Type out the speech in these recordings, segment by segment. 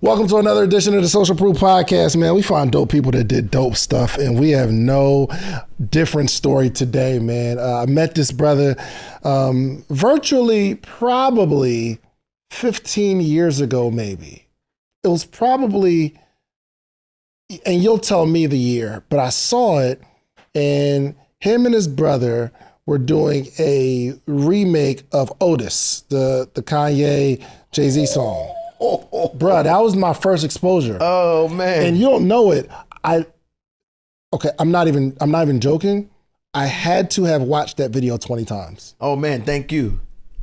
Welcome to another edition of the Social Proof Podcast, man. We find dope people that did dope stuff, and we have no different story today, man. I met this brother virtually probably 15 years ago, maybe. It was probably, and you'll tell me the year, but I saw it, and him and his brother were doing a remake of Otis, the Kanye Jay-Z song. Bruh, that was my first exposure. Oh man. And you don't know it. I'm not even joking. I had to have watched that video 20 times. Oh man, thank you.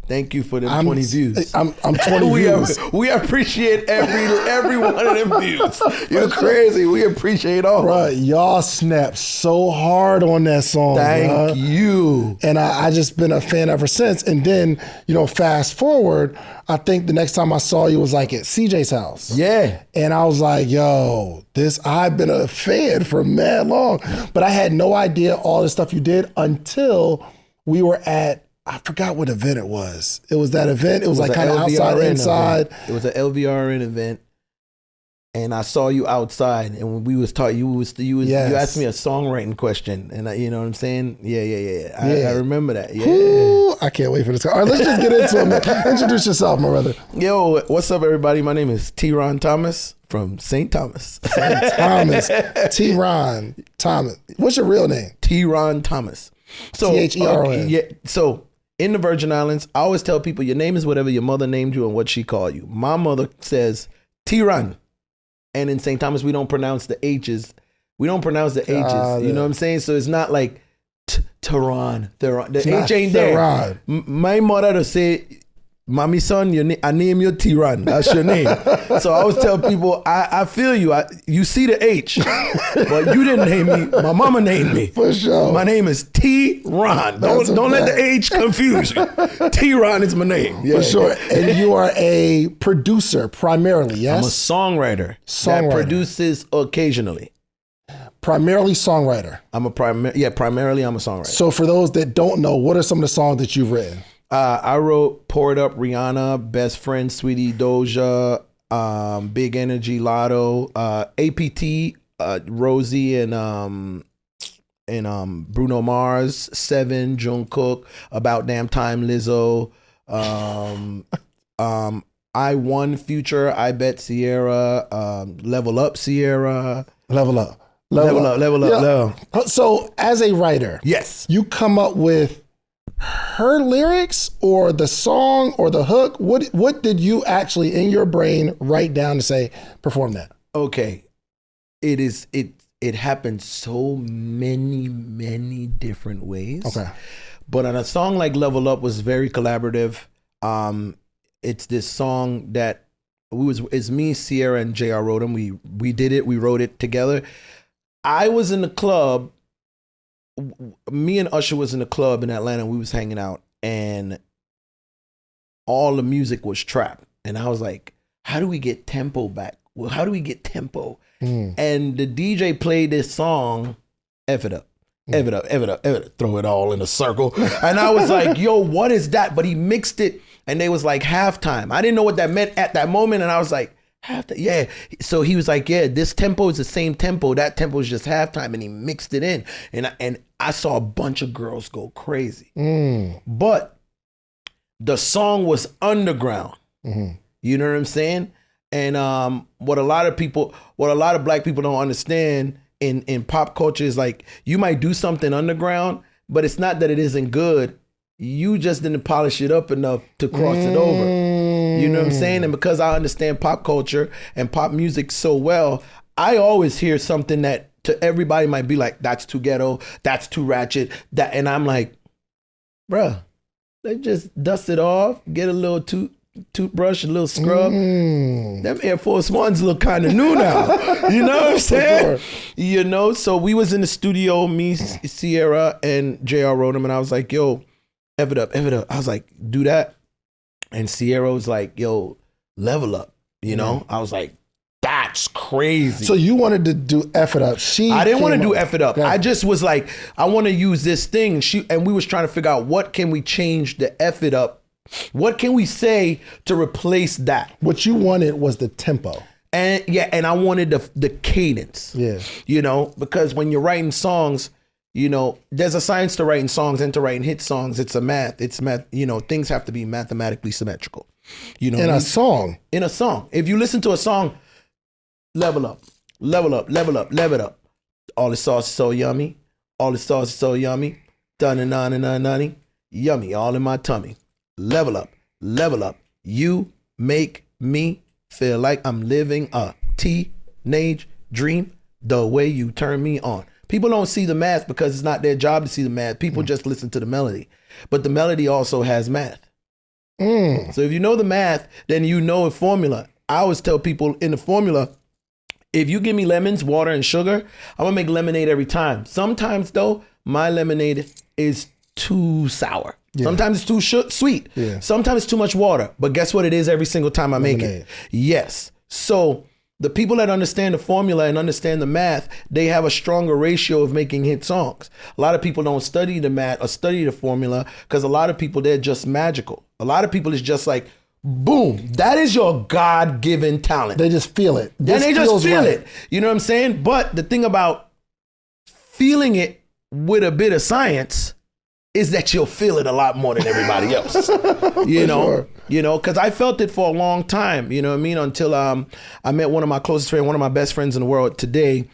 Thank you for them 20 views. I'm 20 views. We appreciate every one of them views. You're crazy. We appreciate all. Bruh, y'all snapped so hard on that song. Thank you. And I just been a fan ever since. And then, fast forward, I think the next time I saw you was like at CJ's house. Yeah. And I was like, yo, I've been a fan for mad long. But I had no idea all the stuff you did until we were at, I forgot what event it was. It was that event. It was like kind of outside, inside. Event. It was an LVRN event. And I saw you outside, and when we was talking, you asked me a songwriting question, and you know what I'm saying? Yeah. I remember that. Yeah. Ooh, I can't wait for this. All right, let's just get into it, man. Introduce yourself, my brother. Yo, what's up, everybody? My name is Theron Thomas from St. Thomas. St. Thomas. Theron Thomas. What's your real name? Theron Thomas. So Theron. Yeah. So in the Virgin Islands, I always tell people your name is whatever your mother named you and what she called you. My mother says Theron. And in St. Thomas, we don't pronounce the H's. You know what I'm saying? So it's not like Theron. The H ain't there. My mother to say, Mommy, son, I name you Theron. That's your name. So I always tell people, I feel you. You see the H, but you didn't name me. My mama named me. For sure. My name is Theron. Don't let the H confuse you. Theron is my name. Yeah, for sure. And you are a producer primarily, yes? I'm a songwriter that produces occasionally. Primarily songwriter. Primarily I'm a songwriter. So for those that don't know, what are some of the songs that you've written? I wrote Pour It Up, Rihanna, Best Friend, Sweetie, Doja, Big Energy, Lotto, APT, Rosie, and Bruno Mars, Seven, Jungkook, About Damn Time, Lizzo, I Won, Future, I Bet, Sierra, Level Up, Sierra. Level up. So as a writer, yes, you come up with her lyrics or the song or the hook. What did you actually in your brain write down to say, perform that? Okay. It happened so many different ways. Okay. But on a song like Level Up was very collaborative. It's this song that it's me, Sierra, and JR wrote them. We did it, we wrote it together. I was in the club. Me and Usher was in the club in Atlanta. We was hanging out, and all the music was trap. And I was like, how do we get tempo back? Well, how do we get tempo? And the DJ played this song, F It Up, F It Up, F It Up, F It Up, throw it all in a circle. And I was like, yo, what is that? But he mixed it, and they was like halftime. I didn't know what that meant at that moment, and I was like, halftime, yeah. So he was like, yeah, this tempo is the same tempo. That tempo is just halftime, and he mixed it in. And I saw a bunch of girls go crazy. But the song was underground. Mm-hmm. You know what I'm saying? And what a lot of black people don't understand in pop culture is like, you might do something underground, but it's not that it isn't good. You just didn't polish it up enough to cross it over. You know what I'm saying? And because I understand pop culture and pop music so well, I always hear something that to everybody might be like, that's too ghetto, that's too ratchet, and I'm like, bruh, let's just dust it off, get a little toothbrush, a little scrub. Them Air Force Ones look kind of new now. You know what I'm saying? Sure. So we was in the studio, me, Sierra, and JR wrote them, and I was like, yo, F it up. I was like, do that. And Sierra was like, yo, level up. I was like, that's crazy. So you wanted to do F It Up. I didn't want to do F It Up. I just was like, I want to use this thing. And we was trying to figure out what can we change the F It Up. What can we say to replace that? What you wanted was the tempo. And I wanted the cadence. Yeah. You know, because when you're writing songs, you know, there's a science to writing songs and to writing hit songs. It's math, you know, things have to be mathematically symmetrical. You know, In a song. If you listen to a song, level up, level up, level up, level up. All the sauce is so yummy. All the sauce is so yummy. Dun-na-na-na-na-na. Yummy, all in my tummy. Level up, level up. You make me feel like I'm living a teenage dream the way you turn me on. People don't see the math because it's not their job to see the math. People just listen to the melody. But the melody also has math. So if you know the math, then you know a formula. I always tell people in the formula, if you give me lemons, water, and sugar, I'm gonna make lemonade every time. Sometimes though, my lemonade is too sour. Yeah. Sometimes it's too sweet. Yeah. Sometimes it's too much water. But guess what it is every single time I make it? Yes. So the people that understand the formula and understand the math, they have a stronger ratio of making hit songs. A lot of people don't study the math or study the formula because a lot of people, they're just magical. A lot of people is just like, boom, that is your God-given talent. They just feel it. And they just feel it. You know what I'm saying? But the thing about feeling it with a bit of science is that you'll feel it a lot more than everybody else. You know? Sure. You know, because I felt it for a long time, you know what I mean? Until I met one of my closest friends, one of my best friends in the world today,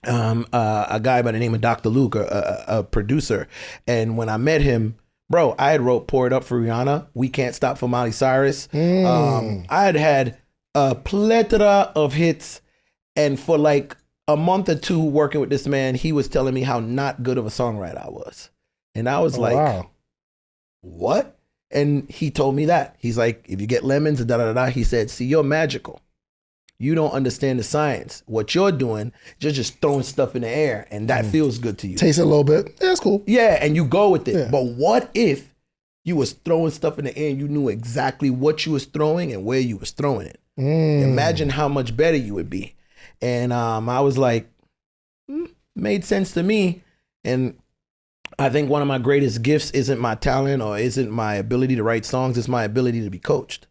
a guy by the name of Dr. Luke, a producer. And when I met him, bro, I had wrote Pour It Up for Rihanna, We Can't Stop for Miley Cyrus. I had a plethora of hits. And for like a month or two working with this man, he was telling me how not good of a songwriter I was. And I was wow. What? And he told me that. He's like, if you get lemons, he said, see, you're magical. You don't understand the science. What you're doing, you're just throwing stuff in the air, and that feels good to you. Taste it a little bit. Yeah, it's cool. Yeah, and you go with it. Yeah. But what if you was throwing stuff in the air and you knew exactly what you was throwing and where you was throwing it? Imagine how much better you would be. And I was like, made sense to me. And I think one of my greatest gifts isn't my talent or isn't my ability to write songs. It's my ability to be coached.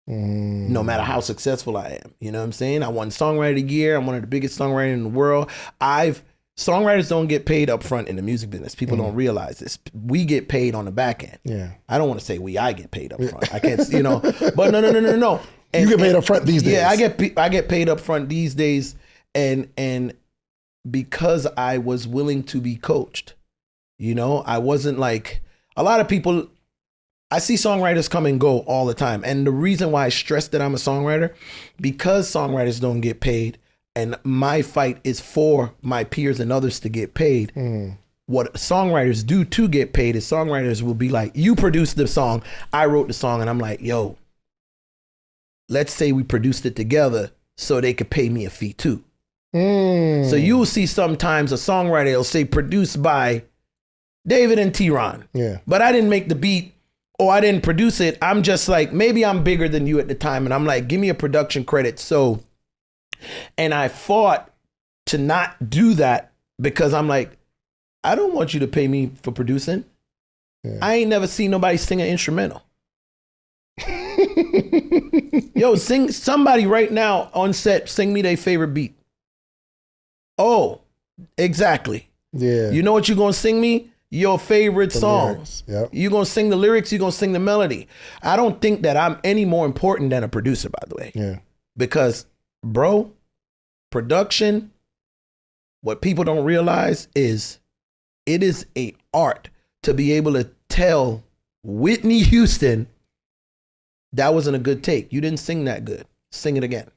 No matter how successful I am. You know what I'm saying? I won Songwriter of the Year. I'm one of the biggest songwriters in the world. Songwriters don't get paid up front in the music business. People don't realize this. We get paid on the back end. Yeah. I don't want to say I get paid up front. I can't, you know, but no. And, you get paid up front these days. Yeah, I get paid up front these days. And because I was willing to be coached. You know, I wasn't like a lot of people. I see songwriters come and go all the time. And the reason why I stress that I'm a songwriter, because songwriters don't get paid and my fight is for my peers and others to get paid. What songwriters do to get paid is songwriters will be like, you produced the song, I wrote the song, and I'm like, yo, let's say we produced it together so they could pay me a fee too. So you will see sometimes a songwriter will say produced by David and Theron. Yeah. But I didn't make the beat or I didn't produce it. I'm just like, maybe I'm bigger than you at the time. And I'm like, give me a production credit. So, and I fought to not do that because I'm like, I don't want you to pay me for producing. Yeah. I ain't never seen nobody sing an instrumental. Yo, sing somebody right now on set, sing me their favorite beat. Oh, exactly. Yeah. You know what you're going to sing me? Your favorite song. Yep. You're going to sing the lyrics, you're going to sing the melody. I don't think that I'm any more important than a producer, by the way. Yeah. Because, bro, production, what people don't realize is it is an art to be able to tell Whitney Houston that wasn't a good take. You didn't sing that good. Sing it again.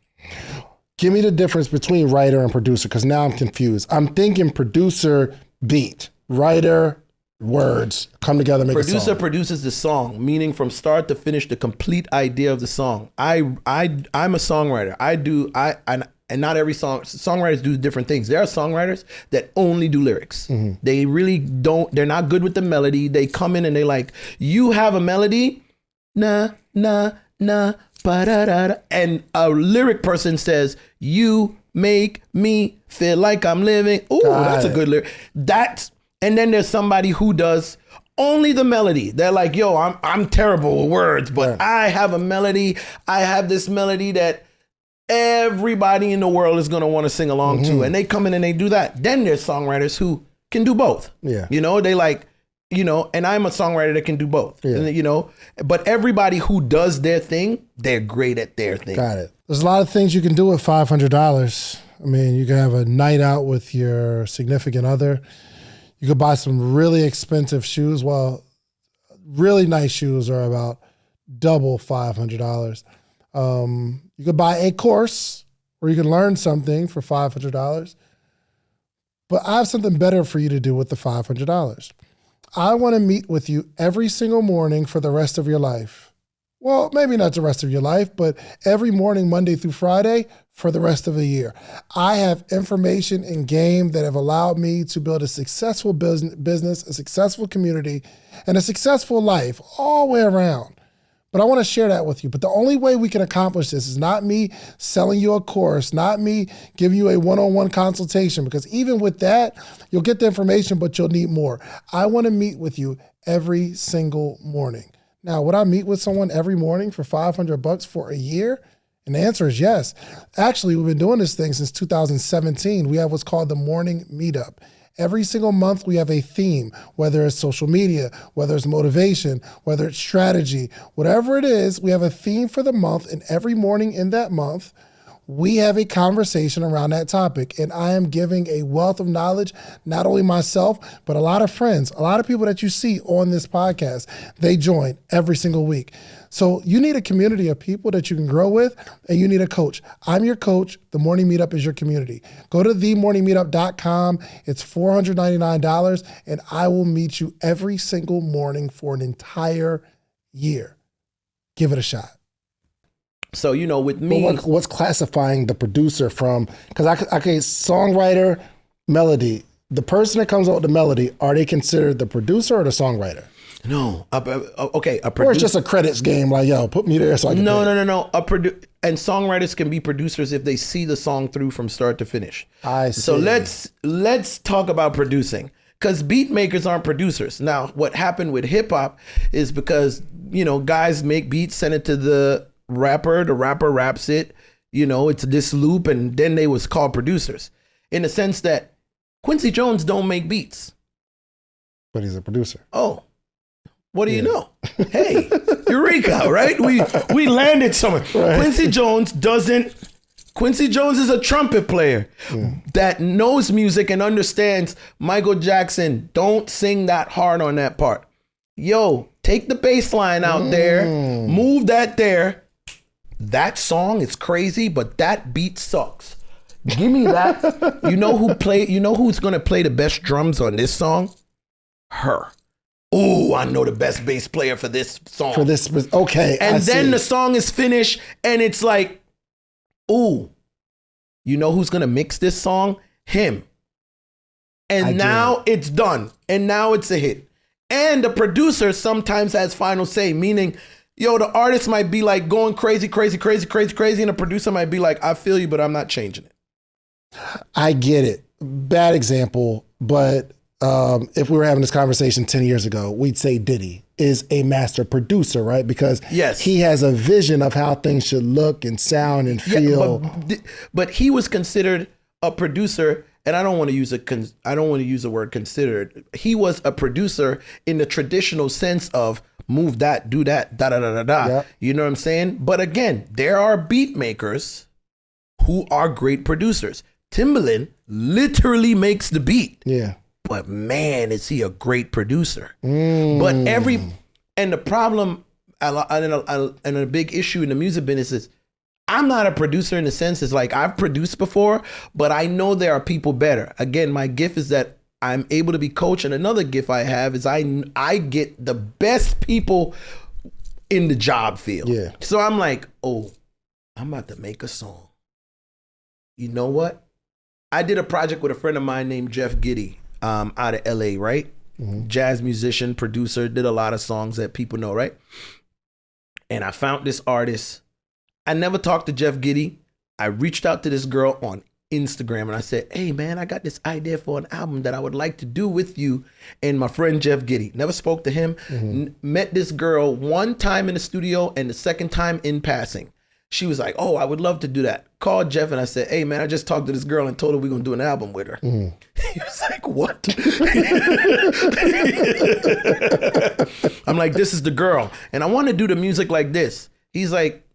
Give me the difference between writer and producer, because now I'm confused. I'm thinking producer, beat. Writer, words, come together, make a song. Producer produces the song, meaning from start to finish, the complete idea of the song. I'm a songwriter. And not every songwriters do different things. There are songwriters that only do lyrics. They really don't, they're not good with the melody. They come in and they like, you have a melody, na, na, na, ba-da-da-da. And a lyric person says, you make me feel like I'm living. Ooh, that's a good lyric. And then there's somebody who does only the melody. They're like, yo, I'm terrible with words, but I have a melody. I have this melody that everybody in the world is going to want to sing along to, and they come in and they do that. Then there's songwriters who can do both. Yeah. You know, they like, you know, and I'm a songwriter that can do both. Yeah. And, you know, but everybody who does their thing, they're great at their thing. Got it. There's a lot of things you can do with $500. I mean, you can have a night out with your significant other. You could buy some really expensive shoes. Well, really nice shoes are about double $500. You could buy a course where you can learn something for $500. But I have something better for you to do with the $500. I want to meet with you every single morning for the rest of your life. Well, maybe not the rest of your life, but every morning, Monday through Friday, for the rest of the year. I have information and game that have allowed me to build a successful business, a successful community, and a successful life all the way around. But I want to share that with you. But the only way we can accomplish this is not me selling you a course, not me giving you a one-on-one consultation, because even with that, you'll get the information, but you'll need more. I want to meet with you every single morning. Now, would I meet with someone every morning for $500 for a year? And the answer is yes. Actually, we've been doing this thing since 2017. We have what's called the Morning Meetup. Every single month we have a theme, whether it's social media, whether it's motivation, whether it's strategy, whatever it is, we have a theme for the month, and every morning in that month, we have a conversation around that topic. And I am giving a wealth of knowledge, not only myself, but a lot of friends, a lot of people that you see on this podcast, they join every single week. So you need a community of people that you can grow with, and you need a coach. I'm your coach. The Morning Meetup is your community. Go to themorningmeetup.com. It's $499, and I will meet you every single morning for an entire year. Give it a shot. So, you know, with me, what's classifying the producer from, because songwriter, melody, the person that comes up with the melody, are they considered the producer or the songwriter? No. Okay. Or it's just a credits game, like, yo, put me there so I can No. And songwriters can be producers if they see the song through from start to finish. I see. So let's talk about producing, because beat makers aren't producers. Now, what happened with hip hop is because, you know, guys make beats, send it to the rapper raps it, you know, it's this loop, and then they was called producers, in the sense that Quincy Jones don't make beats. But he's a producer. Oh, what do you know? Hey, Eureka, right? We landed somewhere. Right. Quincy Jones is a trumpet player that knows music and understands Michael Jackson. Don't sing that hard on that part. Yo, take the bass line out there, move that there. That song is crazy, but that beat sucks. Give me that. You know who's gonna play the best drums on this song? Her. Oh, I know the best bass player for this song. Okay. And then the song is finished, and it's like, ooh, you know who's gonna mix this song? Him. And now it's done. And now it's a hit. And the producer sometimes has final say, meaning, yo, the artist might be like going crazy, and the producer might be like, I feel you, but I'm not changing it. I get it. Bad example, but if we were having this conversation 10 years ago, we'd say Diddy is a master producer, right? Because he has a vision of how things should look and sound and feel. But he was considered a producer, and I don't want to use the word considered. He was a producer in the traditional sense of move that, do that, da da da da da. Yep. You know what I'm saying? But again, there are beat makers who are great producers. Timbaland literally makes the beat. Yeah. But man, is he a great producer. But and the problem and a big issue in the music business is I'm not a producer in the sense is like I've produced before, but I know there are people better. Again, my gift is that I'm able to be coached, and another gift I have is I get the best people in the job field. Yeah. So I'm like, oh, I'm about to make a song. You know what? I did a project with a friend of mine named Jeff Giddy out of LA, right? Mm-hmm. Jazz musician, producer, did a lot of songs that people know, right? And I found this artist. I never talked to Jeff Giddy. I reached out to this girl on Instagram and I said, hey man, I got this idea for an album that I would like to do with you and my friend Jeff Giddy. Never spoke to him. Met this girl one time in the studio and the second time in passing. She was like, oh, I would love to do that. Called Jeff and I said, hey, man, I just talked to this girl and told her we're going to do an album with her. He was like, what? I'm like, this is the girl. And I want to do the music like this. He's like,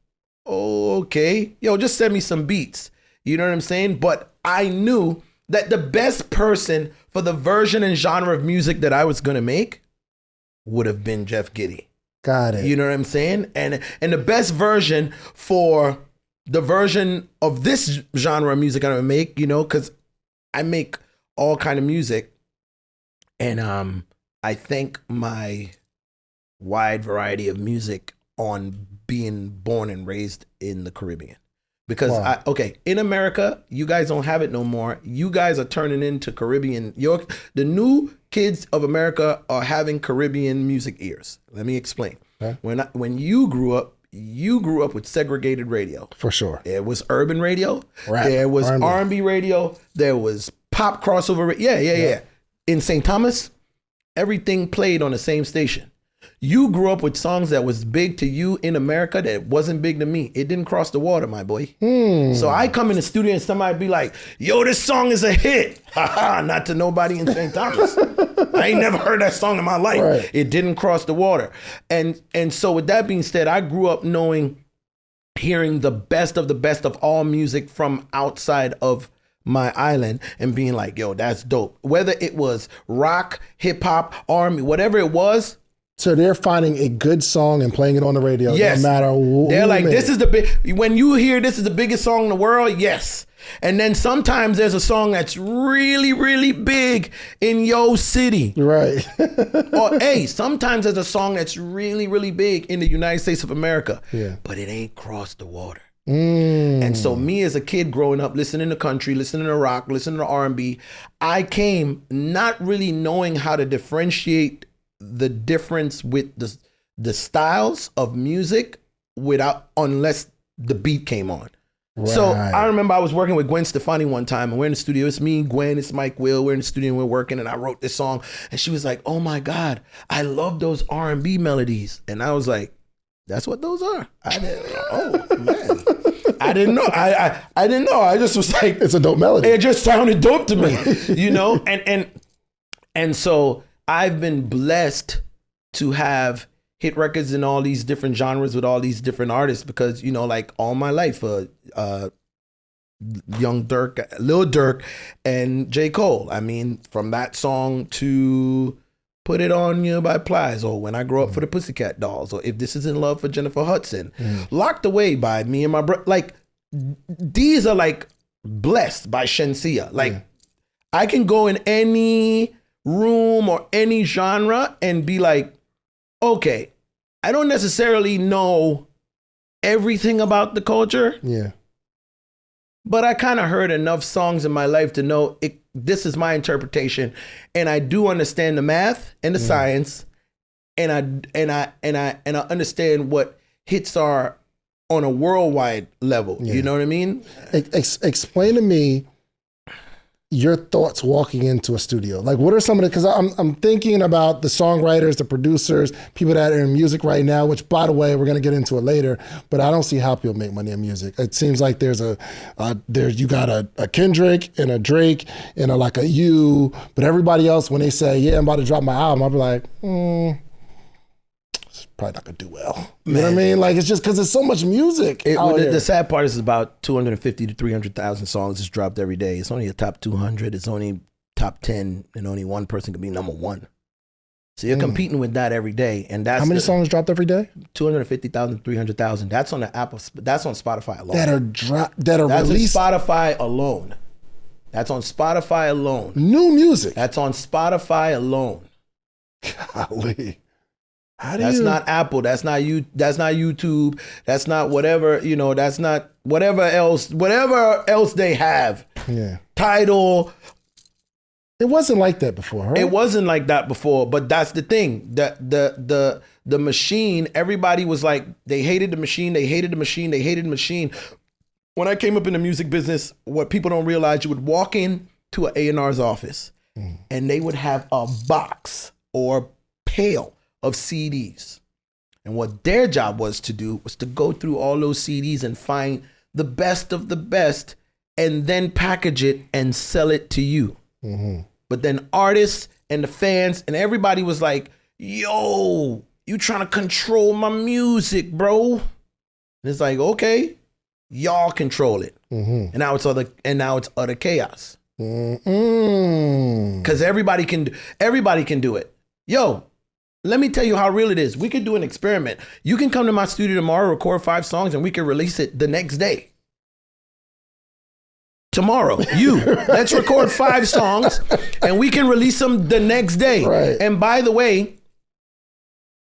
oh, okay. Yo, just send me some beats. You know what I'm saying? But I knew that the best person for the version and genre of music that I was going to make would have been Jeff Giddy. Got it. You know what I'm saying? And the best version for the version of this genre of music I'm gonna make, you know, because I make all kind of music, and I thank my wide variety of music on being born and raised in the Caribbean. Because in America, you guys don't have it no more. You guys are turning into Caribbean. The new kids of America are having Caribbean music ears. Let me explain. Okay. When you grew up with segregated radio. For sure. There was urban radio. Right. There was R&B radio. There was pop crossover. Yeah. In St. Thomas, everything played on the same station. You grew up with songs that was big to you in America that wasn't big to me. It didn't cross the water, my boy. So I come in the studio and somebody be like, yo, this song is a hit. Not to nobody in St. Thomas. I ain't never heard that song in my life. Right. It didn't cross the water. And so with that being said, I grew up hearing the best of all music from outside of my island and being like, yo, that's dope. Whether it was rock, hip hop, R&B, whatever it was. So they're finding a good song and playing it on the radio. Yes. No matter who. They're like, this is the big, when you hear this is the biggest song in the world, yes. And then sometimes there's a song that's really, really big in your city. Right. Or hey, sometimes there's a song that's really, really big in the United States of America. Yeah. But it ain't crossed the water. And so me as a kid growing up, listening to country, listening to rock, listening to R&B, I came not really knowing how to differentiate the difference with the styles of music unless the beat came on. Right. So I remember I was working with Gwen Stefani one time, and we're in the studio. It's me, Gwen, it's Mike Will. We're in the studio and we're working, and I wrote this song, and she was like, "Oh my God, I love those R&B melodies." And I was like, "That's what those are." Oh man, I didn't know. I didn't know. I just was like, "It's a dope melody." It just sounded dope to me, you know. And so I've been blessed to have hit records in all these different genres with all these different artists because, you know, like all my life, Young Durk, Lil Durk, and J. Cole. I mean, from that song to Put It On You by Plies, or When I Grow Up for the Pussycat Dolls, or If This Is in Love for Jennifer Hudson, Locked Away by me and my brother. Like, these are like blessed by Shensia. Like, I can go in any room or any genre and be like, okay, I don't necessarily know everything about the culture. Yeah. But I kind of heard enough songs in my life to know this is my interpretation, and I do understand the math and the science, and I understand what hits are on a worldwide level. You know what I mean? Explain to me your thoughts walking into a studio. Like, what are some of the, because I'm thinking about the songwriters, the producers, people that are in music right now, which, by the way, we're going to get into it later, but I don't see how people make money in music. It seems like there's you got a Kendrick and a Drake and like a you, but everybody else, when they say, yeah, I'm about to drop my album, I'll be like, probably not gonna do well. You know what I mean? Like, it's just because there's so much music. The sad part is about 250 to 300,000 songs is dropped every day. It's only a top 200. It's only top 10, and only one person can be number one. So you're competing with that every day, and that's how many songs dropped every day? 250,000, 300,000. That's on the Apple. That's on Spotify alone. That's released. On Spotify alone. That's on Spotify alone. New music. That's on Spotify alone. Golly. That's not Apple. That's not you. That's not YouTube. That's not whatever, you know, that's not whatever else they have. Yeah. Tidal. It wasn't like that before, right? It wasn't like that before, but that's the thing. The machine, everybody was like, they hated the machine, they hated the machine, they hated the machine. When I came up in the music business, what people don't realize, you would walk in to an A&R's office and they would have a box or pail of CDs. And what their job was to do was to go through all those CDs and find the best of the best and then package it and sell it to you. Mm-hmm. But then artists and the fans and everybody was like, yo, you trying to control my music, bro. And it's like, okay, y'all control it. Mm-hmm. And now it's utter chaos. Because everybody can do it. Yo, let me tell you how real it is. We could do an experiment. You can come to my studio tomorrow, record 5 songs, and we can release it the next day. Tomorrow, let's record 5 songs, and we can release them the next day. Right. And by the way,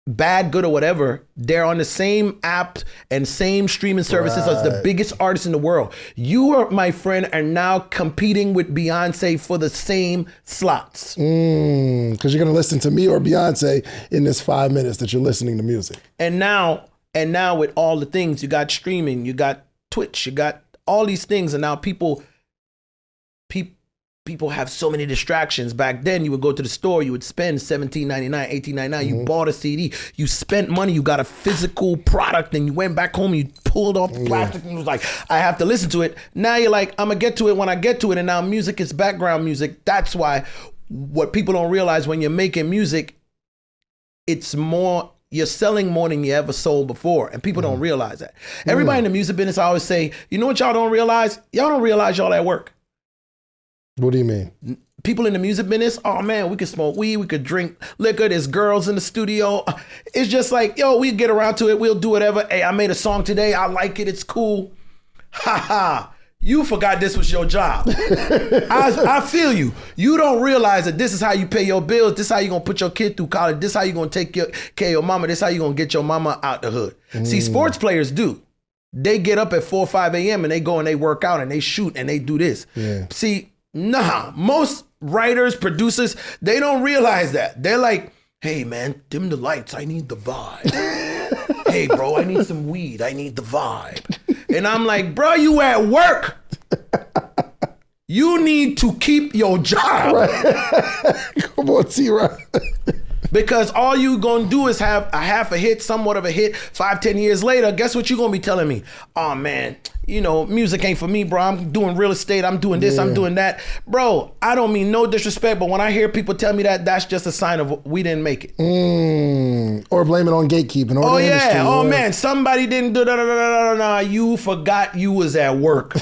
bad, good, or whatever, they're on the same app and same streaming services as the biggest artists in the world. You are, my friend, are now competing with Beyonce for the same slots. Because you're going to listen to me or Beyonce in this 5 minutes that you're listening to music. And now with all the things, you got streaming, you got Twitch, you got all these things, and now people have so many distractions. Back then, you would go to the store, you would spend $17.99, $18.99. You bought a CD, you spent money, you got a physical product, and you went back home, you pulled off the plastic, and you was like, I have to listen to it. Now you're like, I'm gonna get to it when I get to it, and now music is background music. That's why what people don't realize when you're making music, you're selling more than you ever sold before, and people don't realize that. Everybody in the music business, I always say, you know what y'all don't realize? Y'all don't realize y'all at work. What do you mean? People in the music business, oh man, we could smoke weed, we could drink liquor, there's girls in the studio. It's just like, yo, we get around to it, we'll do whatever. Hey, I made a song today, I like it, it's cool. Ha ha, you forgot this was your job. I feel you. You don't realize that this is how you pay your bills, this is how you're gonna put your kid through college, this is how you're gonna take care of your mama, this is how you're gonna get your mama out the hood. See, sports players do. They get up at 4 or 5 a.m. and they go and they work out and they shoot and they do this. Yeah. See, nah, most writers, producers, they don't realize that. They're like, hey man, dim the lights, I need the vibe. Hey bro, I need some weed, I need the vibe. And I'm like, bro, you at work. You need to keep your job. Right. Come on, T-Rock. Because all you gonna do is have a half a hit, somewhat of a hit, 5-10 years later. Guess what you gonna be telling me? Oh man, you know, music ain't for me, bro. I'm doing real estate, I'm doing this, I'm doing that. Bro, I don't mean no disrespect, but when I hear people tell me that, that's just a sign of we didn't make it. Or blame it on gatekeeping. Or oh yeah, oh man, somebody didn't do that. You forgot you was at work.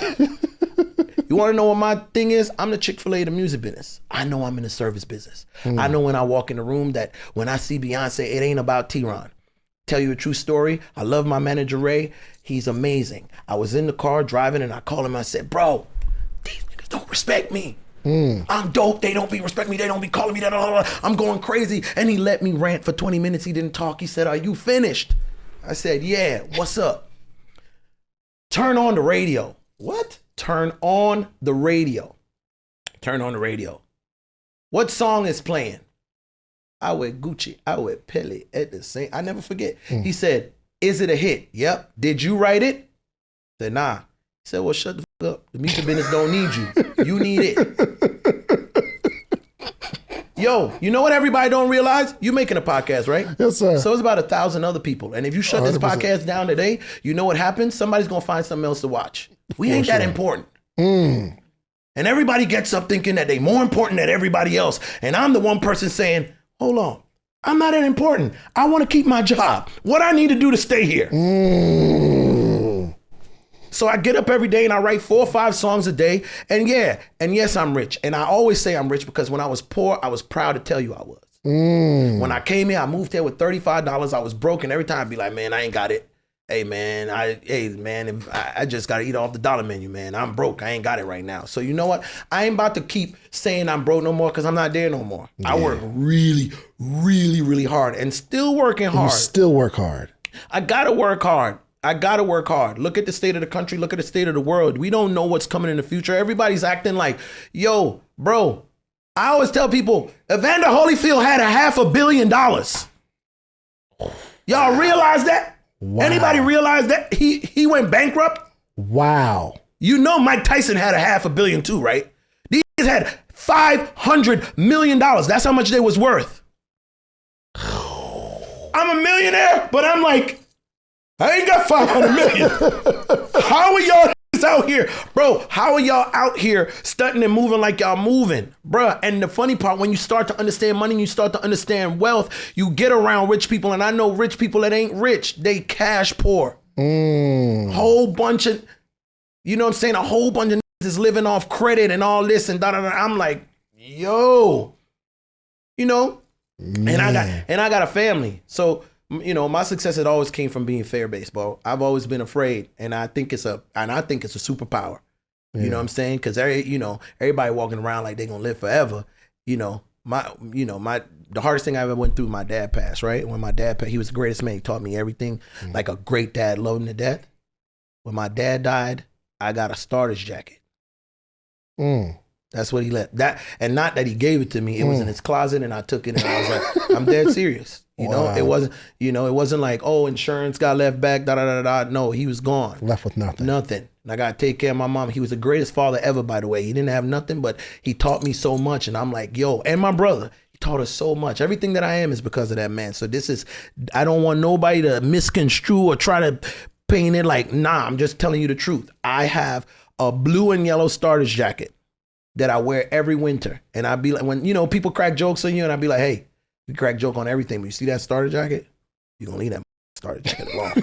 You want to know what my thing is? I'm the Chick-fil-A of the music business. I know I'm in the service business. I know when I walk in the room that when I see Beyonce, it ain't about Theron. Tell you a true story. I love my manager, Ray. He's amazing. I was in the car driving and I called him. I said, bro, these niggas don't respect me. I'm dope. They don't be respect me. They don't be calling me that. I'm going crazy. And he let me rant for 20 minutes. He didn't talk. He said, are you finished? I said, yeah. What's up? Turn on the radio. What? Turn on the radio. Turn on the radio. What song is playing? I with Gucci, I with Pele at the same. I never forget. He said, is it a hit? Yep. Did you write it? I said, nah. He said, well, shut the fuck up. The music business don't need you. You need it. Yo, you know what everybody don't realize? You making a podcast, right? Yes, sir. So it's about 1,000 other people. And if you shut 100%. This podcast down today, you know what happens? Somebody's going to find something else to watch. We ain't that important. And everybody gets up thinking that they more important than everybody else. And I'm the one person saying, hold on, I'm not that important. I want to keep my job. What I need to do to stay here. So I get up every day and I write 4 or 5 songs a day. And yes, I'm rich. And I always say I'm rich because when I was poor, I was proud to tell you I was. When I came here, I moved here with $35. I was broke, and every time I'd be like, man, I ain't got it. Hey man, I just gotta eat off the dollar menu, man. I'm broke. I ain't got it right now. So you know what? I ain't about to keep saying I'm broke no more because I'm not there no more. Yeah. I work really, really, really hard and still working hard. You still work hard. I gotta work hard. Look at the state of the country. Look at the state of the world. We don't know what's coming in the future. Everybody's acting like, yo, bro. I always tell people, Evander Holyfield had $500 million. Y'all realize that? Wow. Anybody realize that he went bankrupt? Wow. You know Mike Tyson had $500 million too, right? These had $500 million. That's how much they was worth. I'm a millionaire, but I'm like, I ain't got 500 million. How are y'all out here? Bro, how are y'all out here stunting and moving like y'all moving? Bruh, and the funny part, when you start to understand money, you start to understand wealth, you get around rich people, and I know rich people that ain't rich, they cash poor. Whole bunch of, you know what I'm saying? A whole bunch of is living off credit and all this and da-da-da. I'm like, yo, you know, and I got a family. So, you know, my success had always came from being fair-based, bro. I've always been afraid, and I think it's a superpower. Yeah. You know what I'm saying? Because everybody walking around like they're gonna live forever. The hardest thing I ever went through, my dad passed, right? When my dad passed, he was the greatest man. He taught me everything, like a great dad, loved him to death. When my dad died, I got a starter's jacket. That's what he left. That, and not that he gave it to me. It was in his closet, and I took it, and I was like, I'm dead serious. You know, it wasn't like, oh, insurance got left back, da da da da. No, he was gone. Left with nothing. Nothing. And I gotta take care of my mom. He was the greatest father ever, by the way. He didn't have nothing, but he taught me so much. And I'm like, yo, and my brother, he taught us so much. Everything that I am is because of that man. So I don't want nobody to misconstrue or try to paint it like, nah, I'm just telling you the truth. I have a blue and yellow starter's jacket that I wear every winter. And I'd be like, when, people crack jokes on you, and I'd be like, hey, we crack joke on everything, but you see that starter jacket? You're going to leave that starter jacket alone.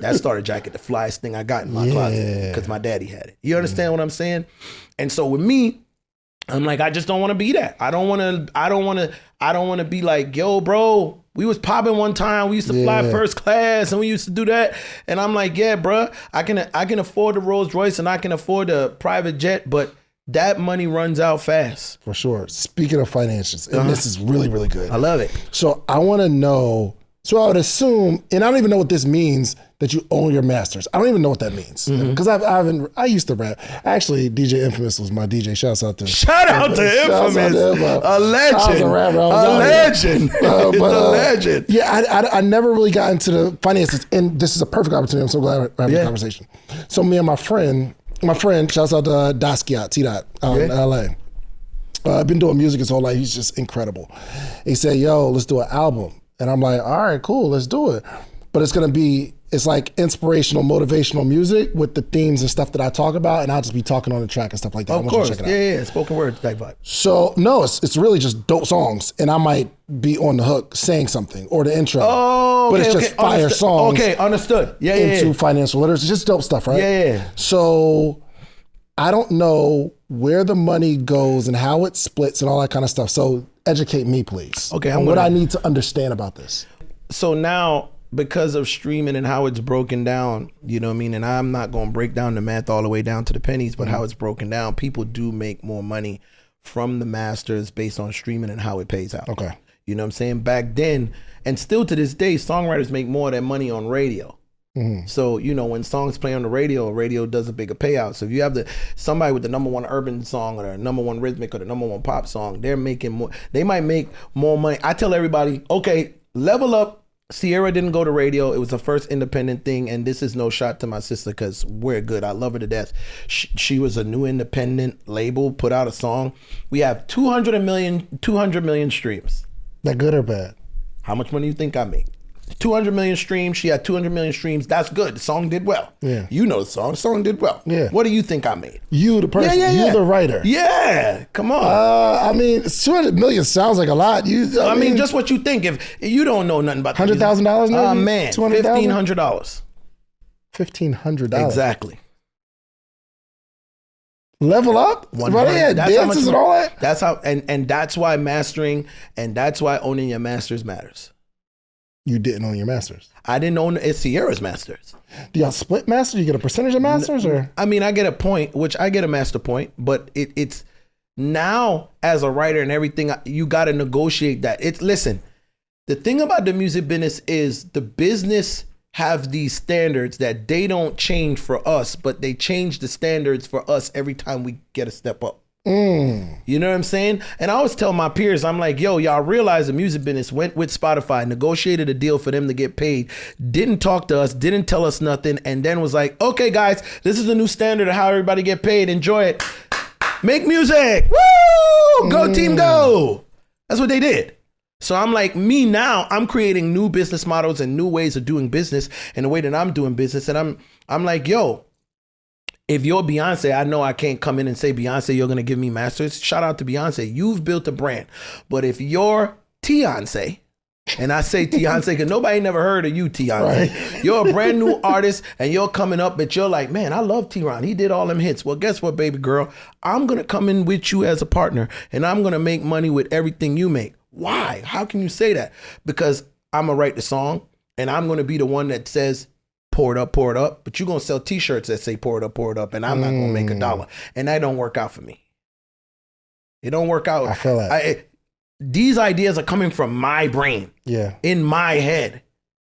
That starter jacket, the flyest thing I got in my closet, because my daddy had it. You understand what I'm saying? And so with me, I'm like, I just don't want to be that. I don't want to be like, yo, bro, we was popping one time. We used to fly first class, and we used to do that. And I'm like, yeah, bro, I can afford the Rolls Royce, and I can afford the private jet, but that money runs out fast. For sure. Speaking of finances, and this is really, really good. I love it. So I want to know, so I would assume, and I don't even know what this means, that you own your masters. I don't even know what that means. Because I used to rap. Actually, DJ Infamous was my DJ. Shouts out to Infamous. A legend. A legend. A legend. Yeah, I never really got into the finances, and this is a perfect opportunity. I'm so glad we're having a conversation. So me and my friend, shouts out to Daskia, T-Dot, out in LA. I've been doing music his whole life. He's just incredible. He said, yo, let's do an album. And I'm like, all right, cool, let's do it. But it's like inspirational, motivational music with the themes and stuff that I talk about, and I'll just be talking on the track and stuff like that. Of course, yeah, spoken word type vibe. So no, it's really just dope songs, and I might be on the hook saying something or the intro. Oh, okay, but it's just fire songs. Okay, understood. Yeah, into financial literacy, just dope stuff, right? Yeah. So I don't know where the money goes and how it splits and all that kind of stuff. So educate me, please. Okay, what I need to understand about this. So now, because of streaming and how it's broken down, you know what I mean? And I'm not going to break down the math all the way down to the pennies, but how it's broken down, people do make more money from the masters based on streaming and how it pays out. Okay. You know what I'm saying? Back then, and still to this day, songwriters make more of their money on radio. So, when songs play on the radio does a bigger payout. So if you have somebody with the #1 urban song or the #1 rhythmic or the #1 pop song, they're making more, they might make more money. I tell everybody, okay, level up. Sierra didn't go to radio. It was the first independent thing. And this is no shot to my sister, because we're good. I love her to death. She was a new independent label, put out a song. We have 200 million streams. That good or bad? How much money do you think I make? 200 million streams. She had 200 million streams. That's good. The song did well. Yeah. You know the song. The song did well. Yeah. What do you think I made? You, the person. You, the writer. Yeah. Come on. I mean, 200 million sounds like a lot. I mean, just what you think. If you don't know nothing about $100,000 maybe? Man, $1,500. $1,500. Exactly. Level up? Right, yeah, dances and all that? That's how, and that's why mastering, and that's why owning your masters matters. You didn't own your masters. I didn't own Sierra's masters. Do y'all split masters? You get a percentage of masters, or? I mean, I get a point, which I get a master point, but it's now as a writer and everything, you got to negotiate that. Listen, the thing about the music business is the business have these standards that they don't change for us, but they change the standards for us every time we get a step up. You know what I'm saying? And I always tell my peers, I'm like, yo, y'all realize the music business went with Spotify, negotiated a deal for them to get paid, didn't talk to us, didn't tell us nothing, and then was like, okay, guys, this is the new standard of how everybody get paid. Enjoy it. Make music. Woo! Go team, go. That's what they did. So I'm like, me now, I'm creating new business models and new ways of doing business and the way that I'm doing business. And I'm like, yo, if you're Beyonce, I know I can't come in and say, Beyonce, you're going to give me masters. Shout out to Beyonce. You've built a brand. But if you're Beyonce, and I say Beyonce because nobody never heard of you, Beyonce. Right. You're a brand new artist and you're coming up, but you're like, man, I love Theron. He did all them hits. Well, guess what, baby girl? I'm going to come in with you as a partner and I'm going to make money with everything you make. Why? How can you say that? Because I'm going to write the song and I'm going to be the one that says, pour it up, but you're going to sell t-shirts that say pour it up, and I'm not going to make $1. And that don't work out for me. It don't work out. I feel that. These ideas are coming from my brain. Yeah. In my head.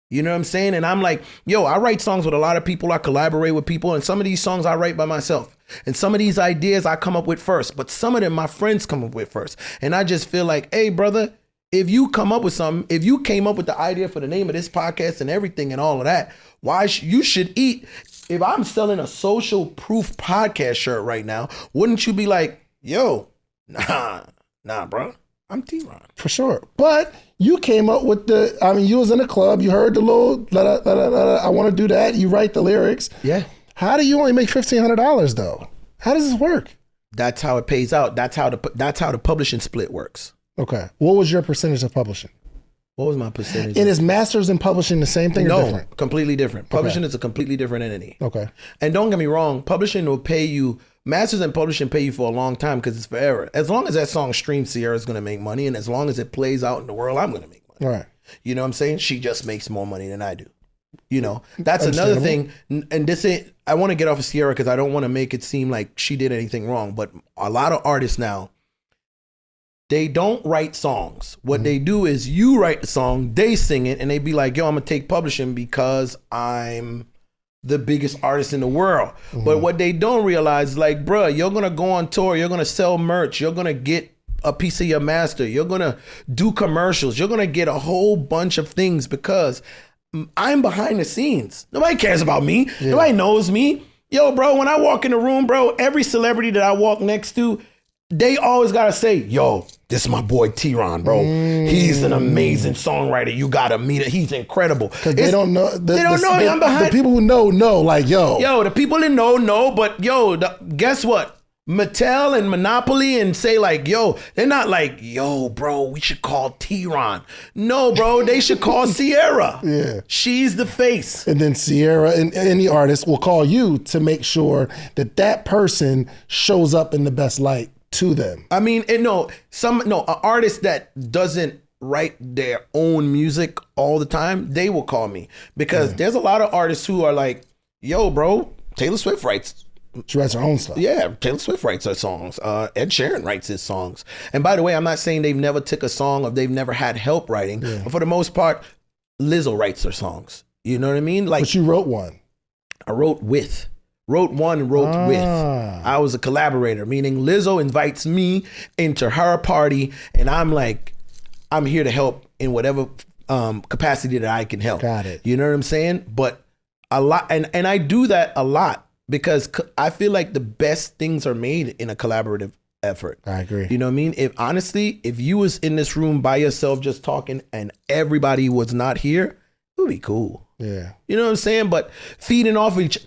You know what I'm saying? And I'm like, yo, I write songs with a lot of people. I collaborate with people. And some of these songs I write by myself. And some of these ideas I come up with first. But some of them my friends come up with first. And I just feel like, hey, brother, if you come up with something, if you came up with the idea for the name of this podcast and everything and all of that, you should eat. If I'm selling a social proof podcast shirt right now, wouldn't you be like, yo, nah, bro. I'm Theron. For sure. But you came up with you was in a club, you heard the little, I want to do that. You write the lyrics. Yeah. How do you only make $1,500 though? How does this work? That's how it pays out. That's how the publishing split works. Okay. What was your percentage of publishing? What was my percentage? And is masters and publishing the same thing or different? Completely different. Publishing is a completely different entity. Okay. And don't get me wrong, publishing will pay you, masters and publishing pay you for a long time because it's forever. As long as that song streams, Sierra's going to make money. And as long as it plays out in the world, I'm going to make money. Right. You know what I'm saying? She just makes more money than I do. You know, that's another thing. And this ain't, I want to get off of Sierra because I don't want to make it seem like she did anything wrong. But a lot of artists now, they don't write songs. What they do is you write the song, they sing it, and they be like, yo, I'm going to take publishing because I'm the biggest artist in the world. But what they don't realize is like, bruh, you're going to go on tour, you're going to sell merch, you're going to get a piece of your master, you're going to do commercials, you're going to get a whole bunch of things because I'm behind the scenes. Nobody cares about me. Yeah. Nobody knows me. Yo, bro, when I walk in the room, bro, every celebrity that I walk next to, they always gotta say, yo, this is my boy Theron, bro. He's an amazing songwriter. You gotta meet him. He's incredible. Because they don't know. They don't know. I'm behind. The people who know, like, yo. Yo, the people that know, but yo, guess what? Mattel and Monopoly and say like, yo, they're not like, yo, bro, we should call Theron. No, bro, they should call Sierra. Yeah. She's the face. And then Sierra and any artist will call you to make sure that person shows up in the best light to them. I mean, an artist that doesn't write their own music all the time, they will call me because there's a lot of artists who are like, yo, bro, Taylor Swift writes. She writes her own stuff. Yeah, Taylor Swift writes her songs. Ed Sheeran writes his songs. And by the way, I'm not saying they've never took a song or they've never had help writing, but for the most part, Lizzo writes her songs. You know what I mean? Like, but you wrote one. I wrote with. Wrote with. I was a collaborator, meaning Lizzo invites me into her party and I'm like, I'm here to help in whatever capacity that I can help. Got it. You know what I'm saying? But a lot, and I do that a lot because I feel like the best things are made in a collaborative effort. I agree. You know what I mean? If you was in this room by yourself just talking and everybody was not here, it would be cool. Yeah. You know what I'm saying? But feeding off each,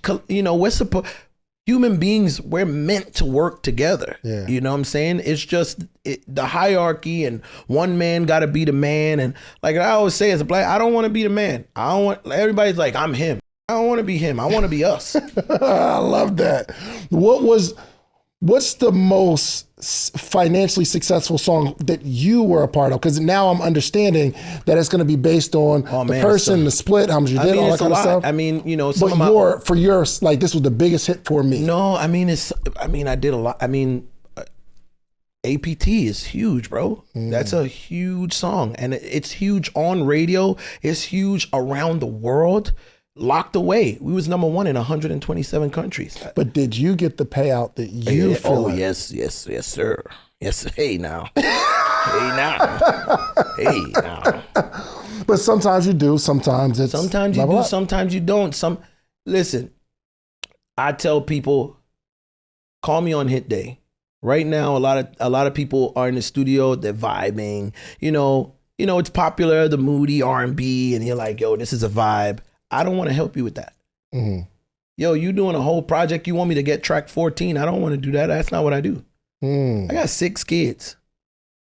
human beings, we're meant to work together. Yeah. You know what I'm saying? It's just the hierarchy and one man got to be the man. And like I always say as a black, I don't want to be the man. Everybody's like, I'm him. I don't want to be him. I want to be us. I love that. What's the most financially successful song that you were a part of? Because now I'm understanding that it's going to be based on the person, the split, how much you did, all that kind of stuff. I mean, for yours, like this was the biggest hit for me. No, I did a lot. I mean, APT is huge, bro. That's a huge song. And it's huge on radio. It's huge around the world. Locked away. We was number one in 127 countries. But did you get the payout that you feel? Oh, like? Yes, sir. Yes. Hey now. Hey now. But sometimes you do. Sometimes you do. Sometimes you don't. Listen. I tell people, call me on hit day. Right now, a lot of people are in the studio. They're vibing. You know, you know, it's popular, the moody R&B, and you're like, yo, this is a vibe. I don't want to help you with that. Mm-hmm. Yo, you doing a whole project, you want me to get track 14. I don't want to do that. That's not what I do. I got 6 kids.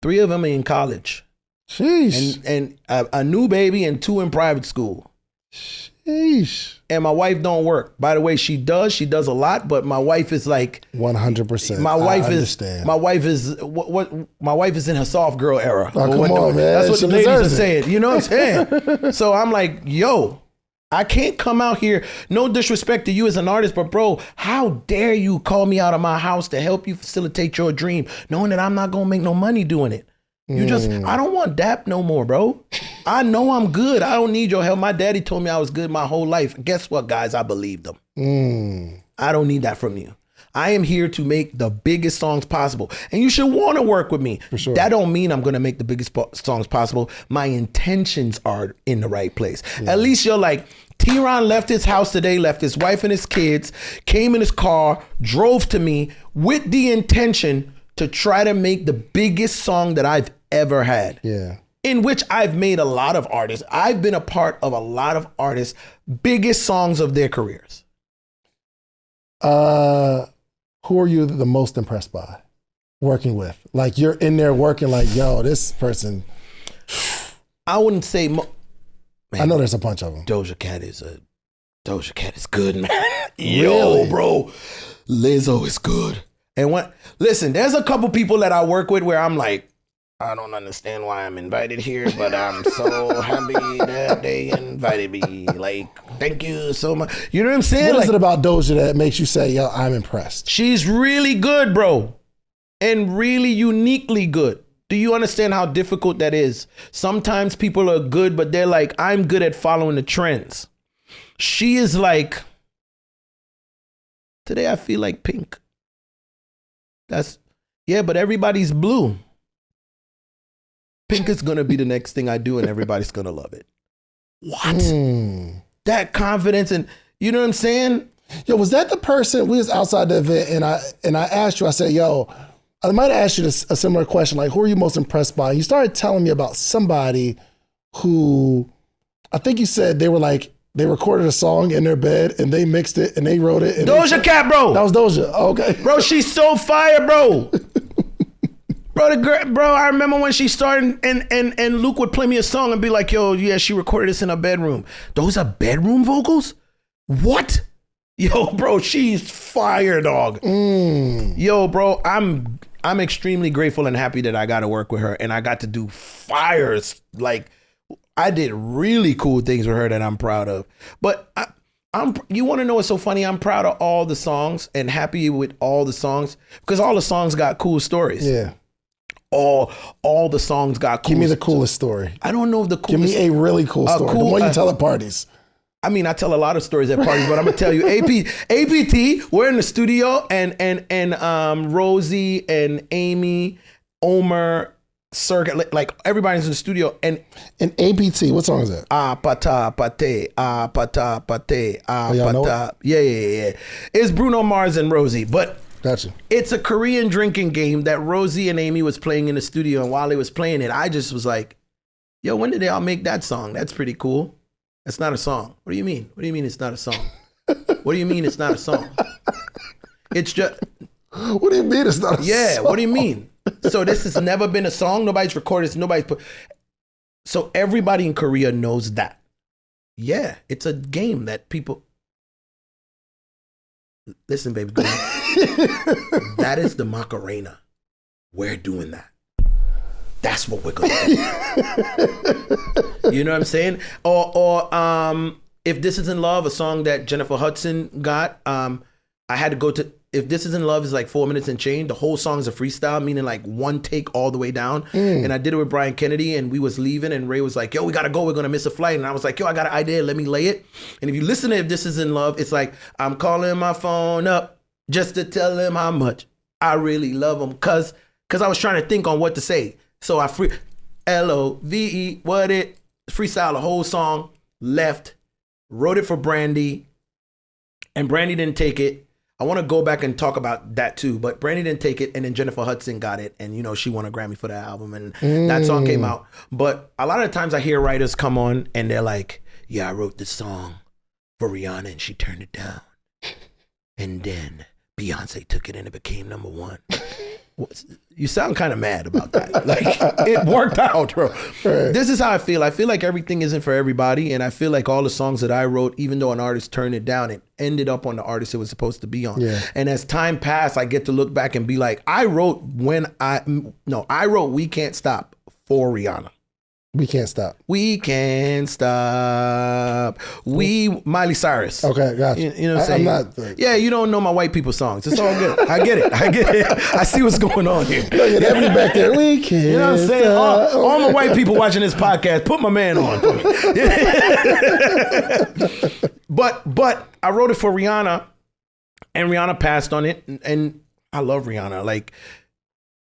3 of them are in college. Sheesh. And a new baby and 2 in private school. Sheesh. And my wife don't work. By the way, she does a lot, but my wife is like 100%. My wife is in her soft girl era. Oh, come on, man. That's what She the ladies are deserves it. saying. You know what I'm saying? So I'm like, yo, I can't come out here. No disrespect to you as an artist, but bro, how dare you call me out of my house to help you facilitate your dream, knowing that I'm not gonna make no money doing it. I don't want that no more, bro. I know I'm good. I don't need your help. My daddy told me I was good my whole life. Guess what, guys? I believed him. I don't need that from you. I am here to make the biggest songs possible. And you should want to work with me. For sure. That don't mean I'm going to make the biggest songs possible. My intentions are in the right place. Yeah. At least you're like, Theron left his house today, left his wife and his kids, came in his car, drove to me with the intention to try to make the biggest song that I've ever had. Yeah. In which I've made a lot of artists. I've been a part of a lot of artists' biggest songs of their careers. Who are you the most impressed by working with? Like you're in there working like, yo, this person. I wouldn't say. Man, I know there's a bunch of them. Doja Cat is good, man. Really? Yo, bro, Lizzo is good. And listen, there's a couple people that I work with where I'm like, I don't understand why I'm invited here, but I'm so happy that they invited me. Like, thank you so much. You know what I'm saying? What is it about Doja that makes you say, yo, I'm impressed? She's really good, bro. And really uniquely good. Do you understand how difficult that is? Sometimes people are good, but they're like, I'm good at following the trends. She is like, today I feel like pink. But everybody's blue. Pink is going to be the next thing I do and everybody's going to love it. What? That confidence and you know what I'm saying? Yo, was that the person, we was outside the event and I asked you, I said, yo, I might have asked you a similar question, like who are you most impressed by? You started telling me about somebody who, I think you said they recorded a song in their bed and they mixed it and they wrote it. And Doja Cat, bro. That was Doja. Okay. Bro, she's so fire, bro. Bro, I remember when she started and Luke would play me a song and be like, yo, yeah, she recorded this in her bedroom. Those are bedroom vocals? What? Yo, bro, she's fire, dog. Yo, bro, I'm extremely grateful and happy that I got to work with her and I got to do fires. Like, I did really cool things with her that I'm proud of. But you want to know what's so funny? I'm proud of all the songs and happy with all the songs because all the songs got cool stories. Yeah. All the songs got cool. Give me the coolest story. I don't know if the coolest. Give me a really cool story. The one you tell at parties. I mean, I tell a lot of stories at parties, but I'm gonna tell you, APT, we're in the studio and Rosie and Amy, Omer, Circuit, like everybody's in the studio and APT, what song is that? Pata pate, pata pate, y'all know pata. Yeah. It's Bruno Mars and Rosie, but gotcha. It's a Korean drinking game that Rosie and Amy was playing in the studio, and while they was playing it, I just was like, yo, when did they all make that song? That's pretty cool. That's not a song. What do you mean? What do you mean it's not a song? What do you mean it's not a song? It's just... What do you mean it's not a song? Yeah, what do you mean? So this has never been a song? Nobody's recorded this, nobody's put... So everybody in Korea knows that. Yeah, it's a game that people... Listen, baby girl. That is the Macarena. We're doing that. That's what we're gonna do. You know what I'm saying? Or If This Is in Love, a song that Jennifer Hudson got, I had to go to If This Is in Love is like 4 minutes and change. The whole song is a freestyle, meaning like one take all the way down. And I did it with Brian Kennedy and we was leaving and Ray was like, yo, we gotta go, we're gonna miss a flight. And I was like, yo, I got an idea, let me lay it. And if you listen to If This Is in Love, it's like, I'm calling my phone up just to tell him how much I really love him. Cause I was trying to think on what to say. So I LOVE, freestyle the whole song, left, wrote it for Brandy, and Brandy didn't take it. I want to go back and talk about that too. But Brandy didn't take it, and then Jennifer Hudson got it, and you know she won a Grammy for that album, and that song came out. But a lot of times I hear writers come on and they're like, "Yeah, I wrote this song for Rihanna, and she turned it down, and then Beyonce took it, and it became #1." You sound kind of mad about that. Like, it worked out, bro. Right. This is how I feel. I feel like everything isn't for everybody. And I feel like all the songs that I wrote, even though an artist turned it down, it ended up on the artist it was supposed to be on. Yeah. And as time passed, I get to look back and be like, I wrote We Can't Stop for Rihanna. We Can't Stop. We Can't Stop. Miley Cyrus. Okay, gotcha. You know what I'm saying? Yeah, you don't know my white people songs. It's all good. I get it. I see what's going on here. Look at that back there. We can't. You know what I'm saying? All my white people watching this podcast, put my man on for me. But I wrote it for Rihanna, and Rihanna passed on it, and I love Rihanna. Like,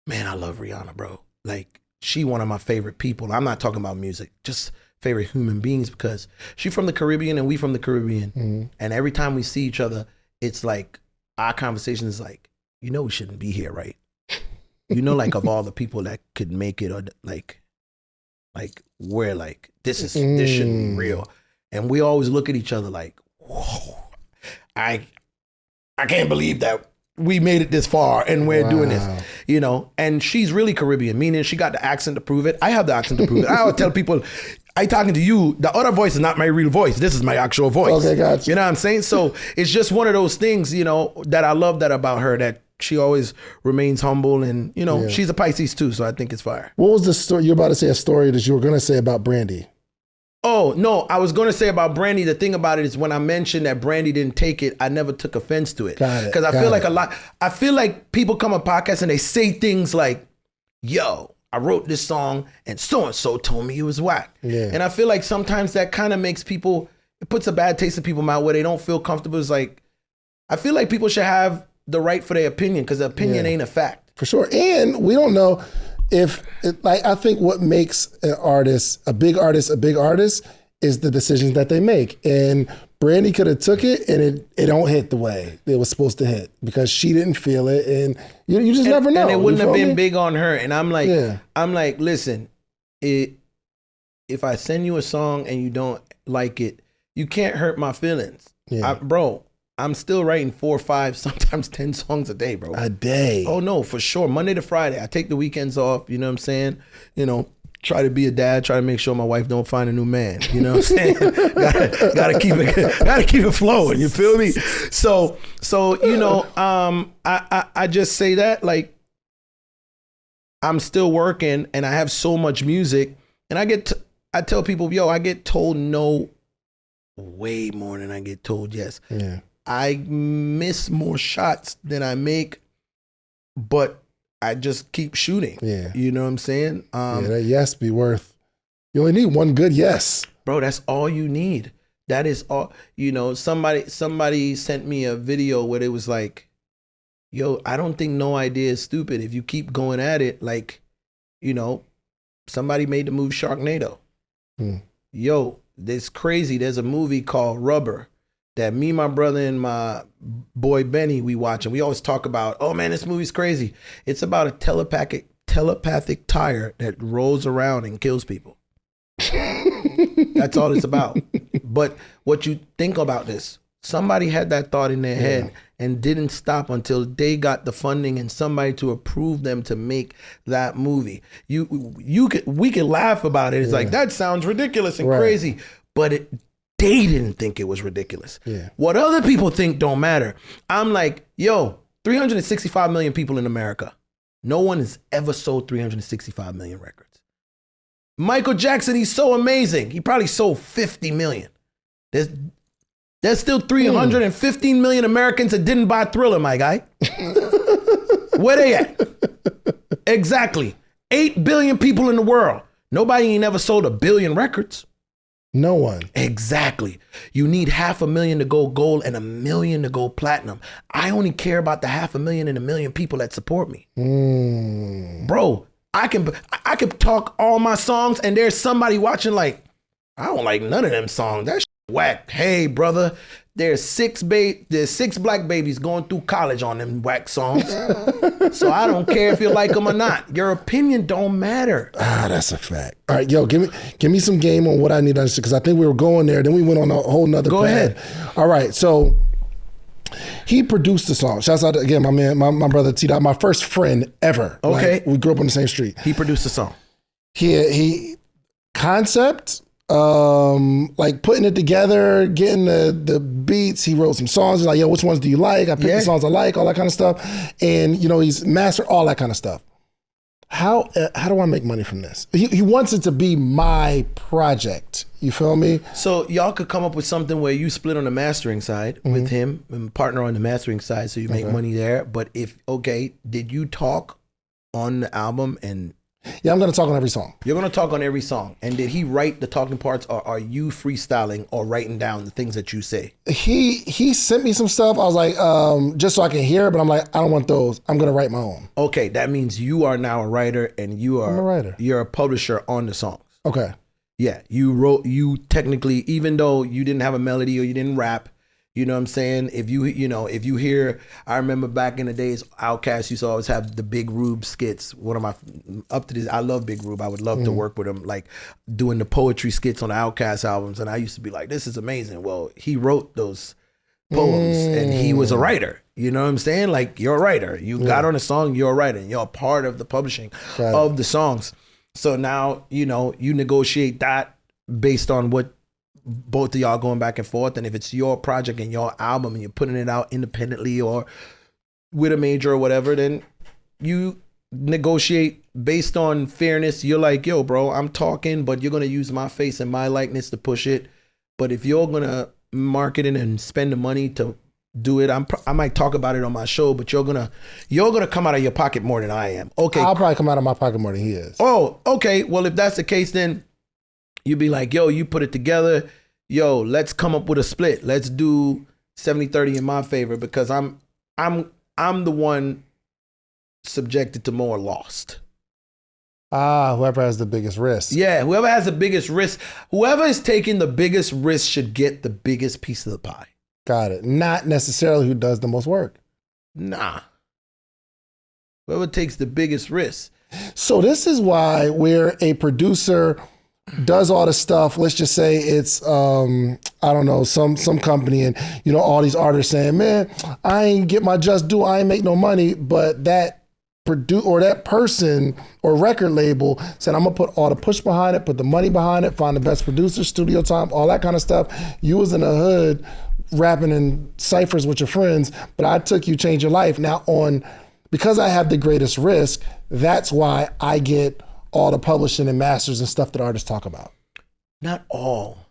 man, I love Rihanna, bro. Like, she one of my favorite people. I'm not talking about music, just favorite human beings, because she from the Caribbean and we from the Caribbean. Mm-hmm. And every time we see each other, it's like our conversation is like, you know, we shouldn't be here, right? You know, like of all the people that could make it, or like we're like, this shouldn't be real. And we always look at each other like, whoa, I can't believe that we made it this far and we're doing this, you know. And she's really Caribbean, meaning she got the accent to prove it. I have the accent to prove it. I always tell people, I talking to you, the other voice is not my real voice. This is my actual voice. Okay, gotcha. You know what I'm saying? So it's just one of those things, you know, that I love that about her, that she always remains humble, and, you know, she's a Pisces too, so I think it's fire. What was the story? You're about to say a story that you were going to say about Brandy. Oh, no, I was going to say about Brandy, the thing about it is when I mentioned that Brandy didn't take it, I never took offense to it. Because I feel like people come on podcasts and they say things like, yo, I wrote this song and so-and-so told me it was whack. Yeah. And I feel like sometimes that kind of makes people, it puts a bad taste in people's mouth where they don't feel comfortable. It's like, I feel like people should have the right for their opinion, because the opinion ain't a fact. For sure. And we don't know if, I think what makes an artist, a big artist, is the decisions that they make. And Brandy could have took it and it don't hit the way it was supposed to hit, because she didn't feel it, and you just never know. And it wouldn't have been big on her. And I'm like, listen, if I send you a song and you don't like it, you can't hurt my feelings. Yeah. Bro, I'm still writing 4, 5, sometimes 10 songs a day, bro. A day. Oh no, for sure. Monday to Friday. I take the weekends off, you know what I'm saying? You know, try to be a dad, try to make sure my wife don't find a new man. You know what I'm saying? gotta keep it flowing, you feel me? So you know, I just say that, like, I'm still working and I have so much music, and I tell people, yo, I get told no way more than I get told yes. Yeah. I miss more shots than I make, but I just keep shooting. Yeah. You know what I'm saying? That yes be worth, you only need one good yes. Bro, that's all you need. That is all. You know, somebody sent me a video where it was like, yo, I don't think no idea is stupid if you keep going at it. Like, you know, somebody made the movie Sharknado. Yo, this crazy. There's a movie called Rubber that me, my brother, and my boy Benny, we watch, and we always talk about, oh man, this movie's crazy. It's about a telepathic tire that rolls around and kills people. That's all it's about. But what you think about this, somebody had that thought in their head and didn't stop until they got the funding and somebody to approve them to make that movie. We could laugh about it. It's like, that sounds ridiculous and crazy, but they didn't think it was ridiculous. Yeah. What other people think don't matter. I'm like, yo, 365 million people in America. No one has ever sold 365 million records. Michael Jackson, he's so amazing. He probably sold 50 million. There's still 315 million Americans that didn't buy Thriller, my guy. Where they at? Exactly. 8 billion people in the world. Nobody ain't ever sold 1 billion records. No one. Exactly. You need 500,000 to go gold and 1 million to go platinum. I only care about the 500,000 and 1 million people that support me. Bro, I can talk all my songs and there's somebody watching like, I don't like none of them songs. That whack. Hey, brother, there's six black babies going through college on them whack songs. So I don't care if you like them or not. Your opinion don't matter. That's a fact. All right, yo, give me some game on what I need to understand, because I think we were going there. Then we went on a whole nother Go path. ahead. All right, so he produced the song. Shouts out again, my man, my brother T Dot, my first friend ever. Okay. Like, we grew up on the same street. He produced the song. He concept, like putting it together, getting the beats. He wrote some songs. He's like, yo, which ones do you like? I picked the songs I like, all that kind of stuff. And he's mastered all that kind of stuff. How do I make money from this? He wants it to be my project. You feel me? So y'all could come up with something where you split on the mastering side with him and partner on the mastering side, so you make money there. But did you talk on the album? And yeah, I'm gonna talk on every song. You're gonna talk on every song. And did he write the talking parts, or are you freestyling or writing down the things that you say? He sent me some stuff. I was like, just so I can hear it, but I'm like, I don't want those. I'm gonna write my own. Okay, that means you are now a writer, and I'm a writer. You're a publisher on the songs. Okay. Yeah, you technically, even though you didn't have a melody or you didn't rap, you know what I'm saying? If you hear, I remember back in the days, Outkast used to always have the Big Rube skits. Up to this, I love Big Rube. I would love to work with him, like doing the poetry skits on the Outkast albums. And I used to be like, this is amazing. Well, he wrote those poems and he was a writer. You know what I'm saying? Like, you're a writer. You got on a song, you're a writer. And you're a part of the publishing of the songs. So now, you negotiate that based on what both of y'all going back and forth. And if it's your project and your album and you're putting it out independently or with a major or whatever, then you negotiate based on fairness. You're like, yo, bro, I'm talking, but you're going to use my face and my likeness to push it. But if you're going to market it and spend the money to do it, I might talk about it on my show, but you're gonna come out of your pocket more than I am. Okay. I'll probably come out of my pocket more than he is. Oh, okay. Well, if that's the case, then you'd be like, yo, you put it together. Yo, let's come up with a split. Let's do 70-30 in my favor, because I'm the one subjected to more lost. Whoever has the biggest risk. Yeah, whoever has the biggest risk, whoever is taking the biggest risk should get the biggest piece of the pie. Got it. Not necessarily who does the most work. Nah. Whoever takes the biggest risk. So this is why where a producer does all the stuff, let's just say it's I don't know, some company, and all these artists saying, man, I ain't get my just due, I ain't make no money, but that that person or record label said, I'm gonna put all the push behind it, put the money behind it, find the best producer, studio time, all that kind of stuff. You was in the hood rapping in ciphers with your friends, but I took you, changed your life. Now because I have the greatest risk, that's why I get all the publishing and masters and stuff that artists talk about. Not all,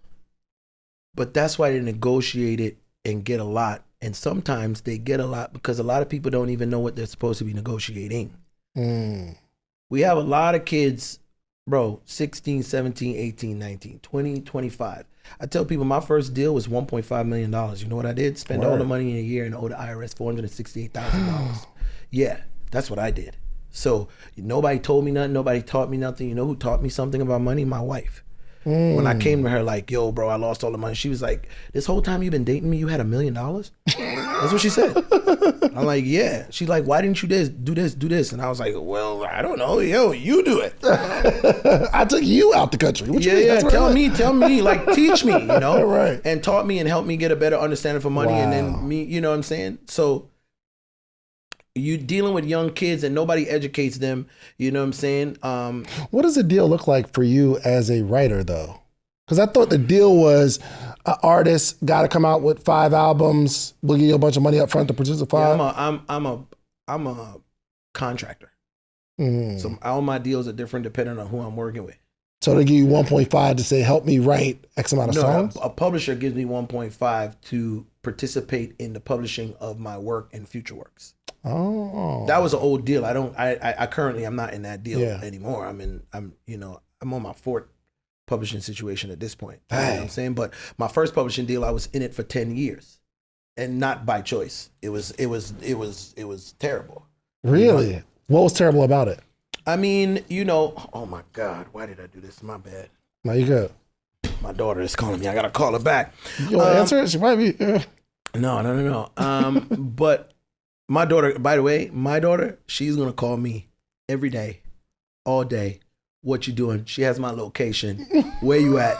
but that's why they negotiate it and get a lot. And sometimes they get a lot because a lot of people don't even know what they're supposed to be negotiating. We have a lot of kids, bro, 16, 17, 18, 19, 20, 25. I tell people my first deal was $1.5 million. You know what I did? Spend all the money in a year and owe the IRS $468,000. Yeah, that's what I did. So nobody told me nothing. Nobody taught me nothing. You know who taught me something about money? My wife. When I came to her like, yo, bro, I lost all the money. She was like, this whole time you've been dating me, you had $1 million? That's what she said. I'm like, yeah. She's like, why didn't you do this? And I was like, well, I don't know. Yo, you do it. I took you out the country. What you mean? Yeah. Tell me, like, teach me, Right. And taught me and helped me get a better understanding for money. Wow. And then me, you know what I'm saying? So you dealing with young kids and nobody educates them, you know what I'm saying? What does a deal look like for you as a writer, though? Because I thought the deal was an artist got to come out with 5 albums, we'll give you a bunch of money up front to produce the 5. Yeah, I'm a contractor. So all my deals are different depending on who I'm working with. So they give you 1.5 to say, help me write X amount of songs? A publisher gives me 1.5 to participate in the publishing of my work and future works. Oh, that was an old deal. I currently I'm not in that deal anymore. I'm on my 4th publishing situation at this point. You know what I'm saying? But my first publishing deal, I was in it for 10 years, and not by choice. It was terrible. Really? What was terrible about it? I mean, oh my God, why did I do this? My bad. No, you good. My daughter is calling me. I gotta call her back. You want to answer it? She might be. No. But my daughter, by the way, she's gonna call me every day, all day. What you doing? She has my location. Where you at?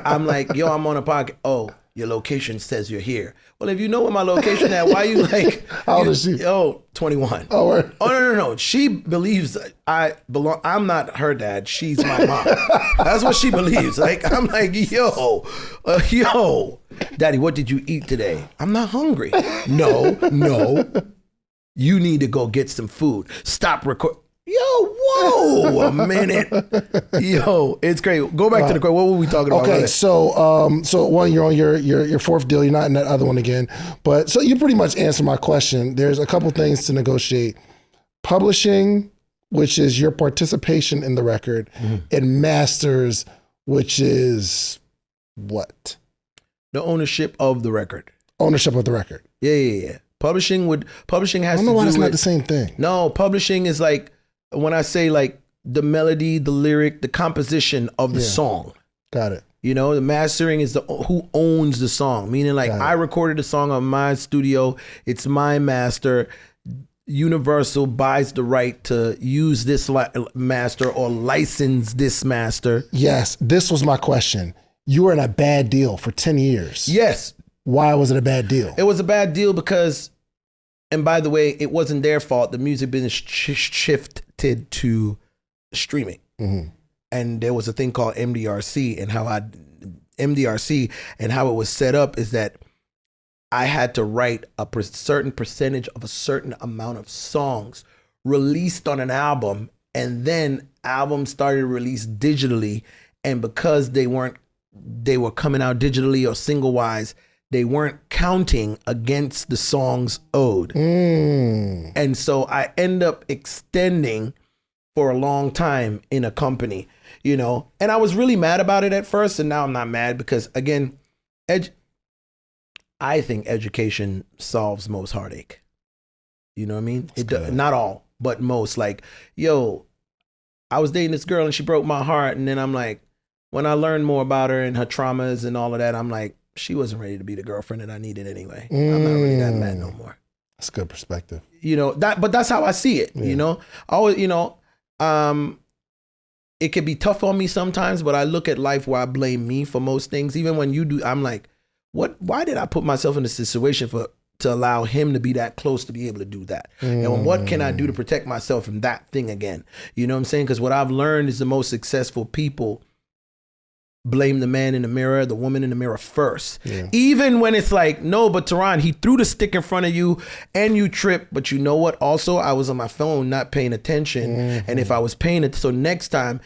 I'm like, yo, I'm on a podcast. Oh, your location says you're here. Well, if you know where my location at, why you like? How old is she? Oh, 21. Oh, word. Oh, no. She believes I belong. I'm not her dad. She's my mom. That's what she believes. Like, I'm like, yo, daddy, what did you eat today? I'm not hungry. No. You need to go get some food. Stop recording. Yo, whoa, a minute. Yo, it's great. Go back to the question. What were we talking about? Okay, so one, you're on your fourth deal. You're not in that other one again. But so you pretty much answered my question. There's a couple things to negotiate. Publishing, which is your participation in the record, and masters, which is what? The ownership of the record. Ownership of the record. Yeah. Publishing has to do I don't know why it's not the same thing. No, publishing is like, when I say like the melody, the lyric, the composition of the song. Got it. You know, the mastering is who owns the song. Meaning like I recorded the song on my studio. It's my master. Universal buys the right to use this master or license this master. Yes, this was my question. You were in a bad deal for 10 years. Yes. Why was it a bad deal? It was a bad deal because, and by the way, it wasn't their fault. The music business shifted to streaming. Mm-hmm. And there was a thing called MDRC and how it was set up is that I had to write a certain percentage of a certain amount of songs released on an album, and then albums started released digitally. And because they were coming out digitally or single wise, they weren't counting against the songs owed. And so I end up extending for a long time in a company, you know, and I was really mad about it at first. And now I'm not mad because again, I think education solves most heartache. You know what I mean? Not all, but most. Like, yo, I was dating this girl and she broke my heart. And then I'm like, when I learned more about her and her traumas and all of that, I'm like, she wasn't ready to be the girlfriend that I needed anyway. I'm not really that mad no more. That's a good perspective. You know, but that's how I see it, you know? I always, you know, it can be tough on me sometimes, but I look at life where I blame me for most things. Even when you do, I'm like, why did I put myself in this situation to allow him to be that close to be able to do that? And what can I do to protect myself from that thing again? You know what I'm saying? Because what I've learned is the most successful people blame the man in the mirror, the woman in the mirror first. Yeah. Even when it's like, no, but Theron, he threw the stick in front of you and you tripped. But you know what? Also, I was on my phone not paying attention. And if I was paying it, so next time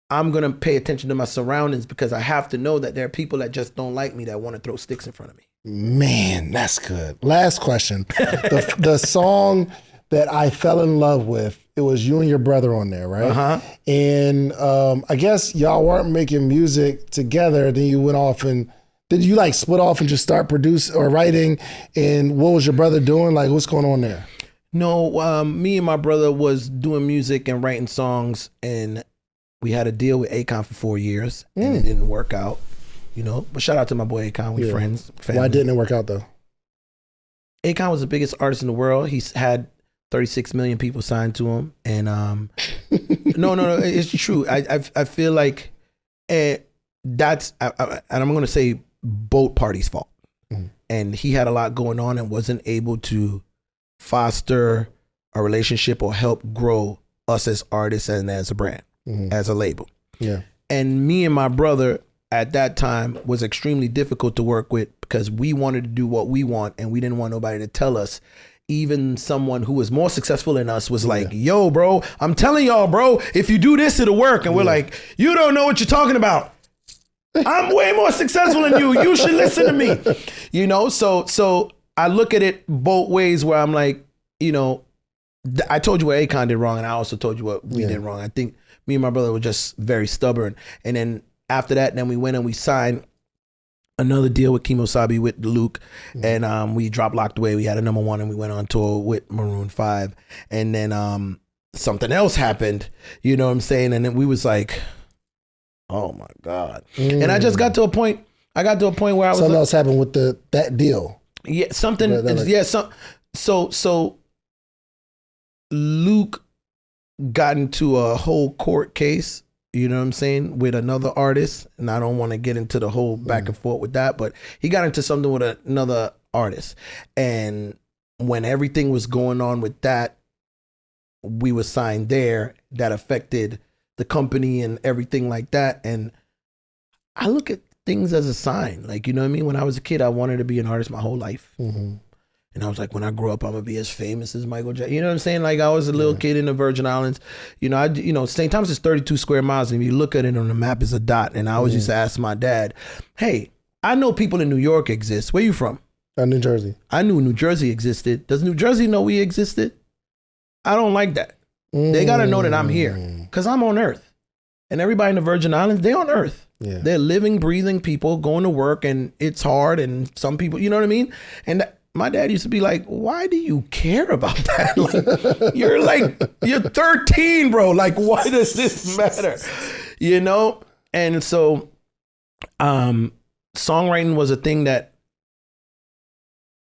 I'm going to pay attention to my surroundings because I have to know that there are people that just don't like me that want to throw sticks in front of me. Man, that's good. Last question. The song that I fell in love with, it was you and your brother on there, right? Uh-huh. And I guess y'all weren't making music together. Then you went off and did you like split off and just start producing or writing? And what was your brother doing? Like, what's going on there? No, me and my brother was doing music and writing songs, and we had a deal with Akon for 4 years, and it didn't work out, you know. But shout out to my boy Akon. We friends, family. Why didn't it work out though? Akon was the biggest artist in the world. He's had 36 million people signed to him, and no, it's true. I feel like that's and I'm going to say both parties' fault. And he had a lot going on and wasn't able to foster a relationship or help grow us as artists and as a brand, as a label. Yeah. And me and my brother at that time was extremely difficult to work with because we wanted to do what we want and we didn't want nobody to tell us. Even someone who was more successful than us was like, yo, bro, I'm telling y'all, bro, if you do this, it'll work. And we're like, you don't know what you're talking about. I'm way more successful than you. You should listen to me. You know, so I look at it both ways where I'm like, you know, I told you what Akon did wrong and I also told you what we did wrong. I think me and my brother were just very stubborn. And then after that, then we went and we signed another deal with Kimo Sabi with Luke, and we dropped Locked Away. We had a #1 and we went on tour with Maroon 5. And then something else happened, you know what I'm saying? And then we was like, Oh my God. And I just got to a point. I got to a point where I was something else happened with that deal. Yeah, something. So Luke got into a whole court case, you know what I'm saying, with another artist. And I don't want to get into the whole back and forth with that, but he got into something with another artist. And when everything was going on with that, we were signed there. That affected the company and everything like that. And I look at things as a sign. Like, you know what I mean? When I was a kid, I wanted to be an artist my whole life. Mm-hmm. And I was like, when I grow up, I'm gonna be as famous as Michael Jackson. You know what I'm saying? Like, I was a little kid in the Virgin Islands. You know, St. Thomas is 32 square miles, and if you look at it on the map, it's a dot. And I always used to ask my dad, "Hey, I know people in New York exist. Where you from?" New Jersey. I knew New Jersey existed. Does New Jersey know we existed? I don't like that. They gotta know that I'm here, because I'm on Earth, and everybody in the Virgin Islands, they on Earth. Yeah. They're living, breathing people going to work, and it's hard. And some people, you know what I mean? And my dad used to be like, why do you care about that? You're 13, bro. Like, why does this matter? You know? And so songwriting was a thing that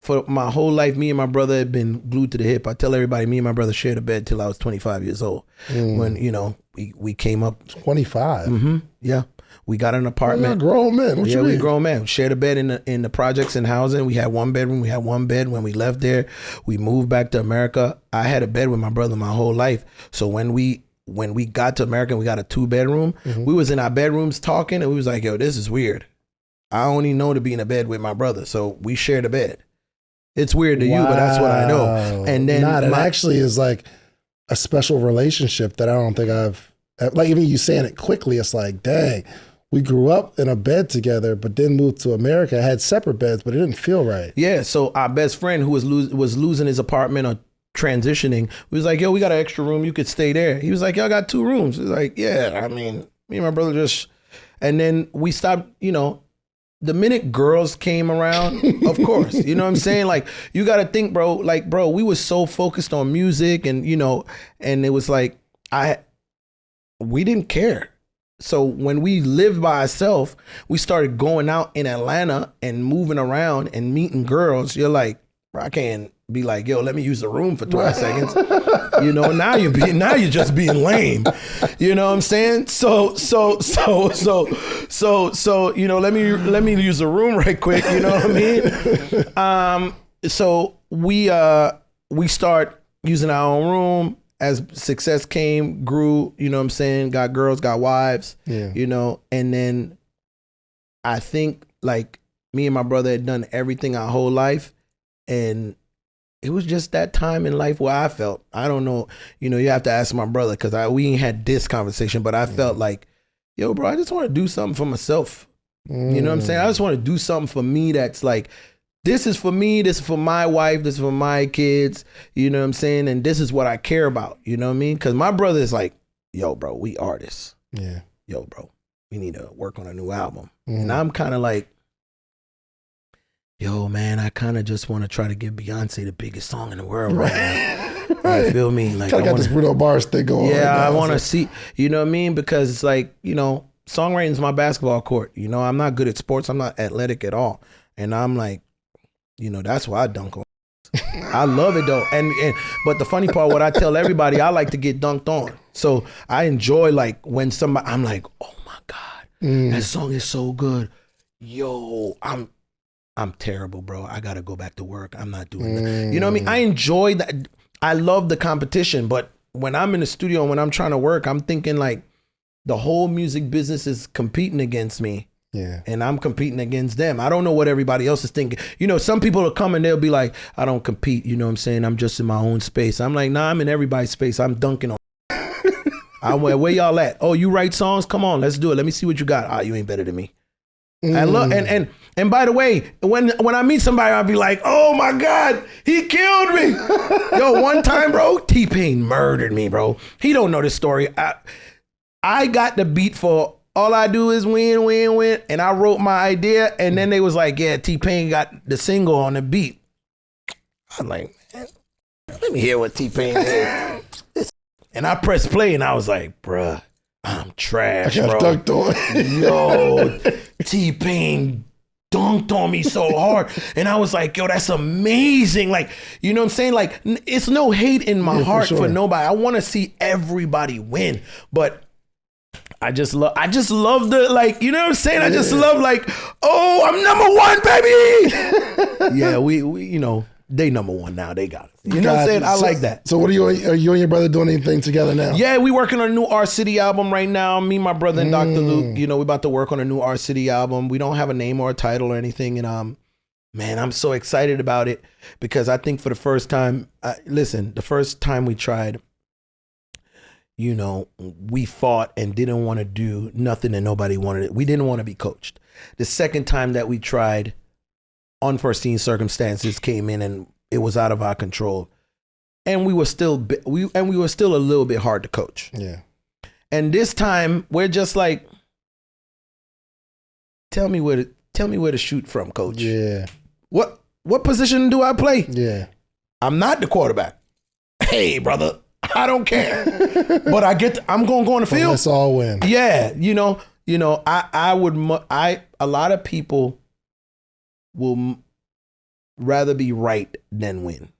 for my whole life, me and my brother had been glued to the hip. I tell everybody, me and my brother shared a bed till I was 25 years old. When, you know, we came up. 25? Mm-hmm. Yeah. We got an apartment. We're grown men. What you mean? We grown men. We shared a bed in the projects and housing. We had one bedroom. We had one bed when we left there. We moved back to America. I had a bed with my brother my whole life. So when we got to America and we got a 2-bedroom, we was in our bedrooms talking, and we was like, yo, this is weird. I only know to be in a bed with my brother. So we shared a bed. It's weird to you, but that's what I know. And then it actually is like a special relationship that I don't think I've, like, even you saying it quickly, it's like, dang, we grew up in a bed together, but then moved to America, had separate beds, but it didn't feel right. Yeah, so our best friend who was losing his apartment or transitioning, we was like, yo, we got an extra room, you could stay there. He was like, y'all got 2 rooms. He was like, yeah, I mean, me and my brother just, and then we stopped, you know, the minute girls came around, of course, you know what I'm saying? Like, you got to think, bro, we were so focused on music, and, you know, and it was like, we didn't care. So when we lived by ourselves, we started going out in Atlanta and moving around and meeting girls. You're like, I can't be like, yo, let me use the room for 12 seconds. You know, now you're just being lame. You know what I'm saying? So, you know, let me use the room right quick. You know what I mean? So we start using our own room. As success came, grew, you know what I'm saying, got girls, got wives, you know, and then I think, like, me and my brother had done everything our whole life, and it was just that time in life where I felt, I don't know, you know, you have to ask my brother, because we ain't had this conversation, but I felt like, yo, bro, I just want to do something for myself. You know what I'm saying? I just want to do something for me that's like, this is for me, this is for my wife, this is for my kids, you know what I'm saying? And this is what I care about, you know what I mean? Because my brother is like, yo, bro, we artists. Yeah. Yo, bro, we need to work on a new album. And I'm kind of like, yo, man, I kind of just want to try to give Beyonce the biggest song in the world right now. Right. You feel me? Like, I got this Bruno Mars thing going on. Yeah, I want to see, you know what I mean? Because it's like, you know, songwriting is my basketball court. You know, I'm not good at sports. I'm not athletic at all. And I'm like, you know, that's why I dunk on. I love it though. But the funny part, what I tell everybody, I like to get dunked on. So I enjoy, like, when somebody, I'm like, oh my God, that song is so good. Yo, I'm terrible, bro. I got to go back to work. I'm not doing that. You know what I mean? I enjoy that. I love the competition, but when I'm in the studio and when I'm trying to work, I'm thinking like the whole music business is competing against me. Yeah. And I'm competing against them. I don't know what everybody else is thinking. You know, some people will come and they'll be like, I don't compete. You know what I'm saying? I'm just in my own space. I'm like, nah, I'm in everybody's space. I'm dunking on. I went, where y'all at? Oh, you write songs? Come on, let's do it. Let me see what you got. Ah, you ain't better than me. I love, and by the way, when I meet somebody, I'll be like, oh my God, he killed me. Yo, one time, bro, T-Pain murdered me, bro. He don't know this story. I got the beat for All I Do Is Win, Win, Win. And I wrote my idea. And then they was like, yeah, T-Pain got the single on the beat. I'm like, man, let me hear what T-Pain did. And I pressed play and I was like, bruh, I'm trash, I got bro. dunked on. Yo, T-Pain dunked on me so hard. And I was like, yo, that's amazing. Like, you know what I'm saying? Like, it's no hate in my heart for nobody. I want to see everybody win. But I just love the, like, you know what I'm saying? I just love, like, oh, I'm number one, baby. Yeah, we you know, they number one now. They got it. You know what I'm saying? I like that. So what are you and your brother doing anything together now? Yeah, we working on a new R City album right now. Me, my brother, and Dr. Luke, you know, we about to work on a new R City album. We don't have a name or a title or anything. And man, I'm so excited about it because I think for the first time, the first time we tried, you know, we fought and didn't want to do nothing and nobody wanted it. We didn't want to be coached. The second time that we tried, unforeseen circumstances came in and it was out of our control. And we were still a little bit hard to coach. Yeah. And this time we're just like, tell me where to shoot from, coach. Yeah. What position do I play? Yeah. I'm not the quarterback. Hey, brother, I don't care. But I'm going to go on the field. Let's all win. Yeah. You know, a lot of people will rather be right than win.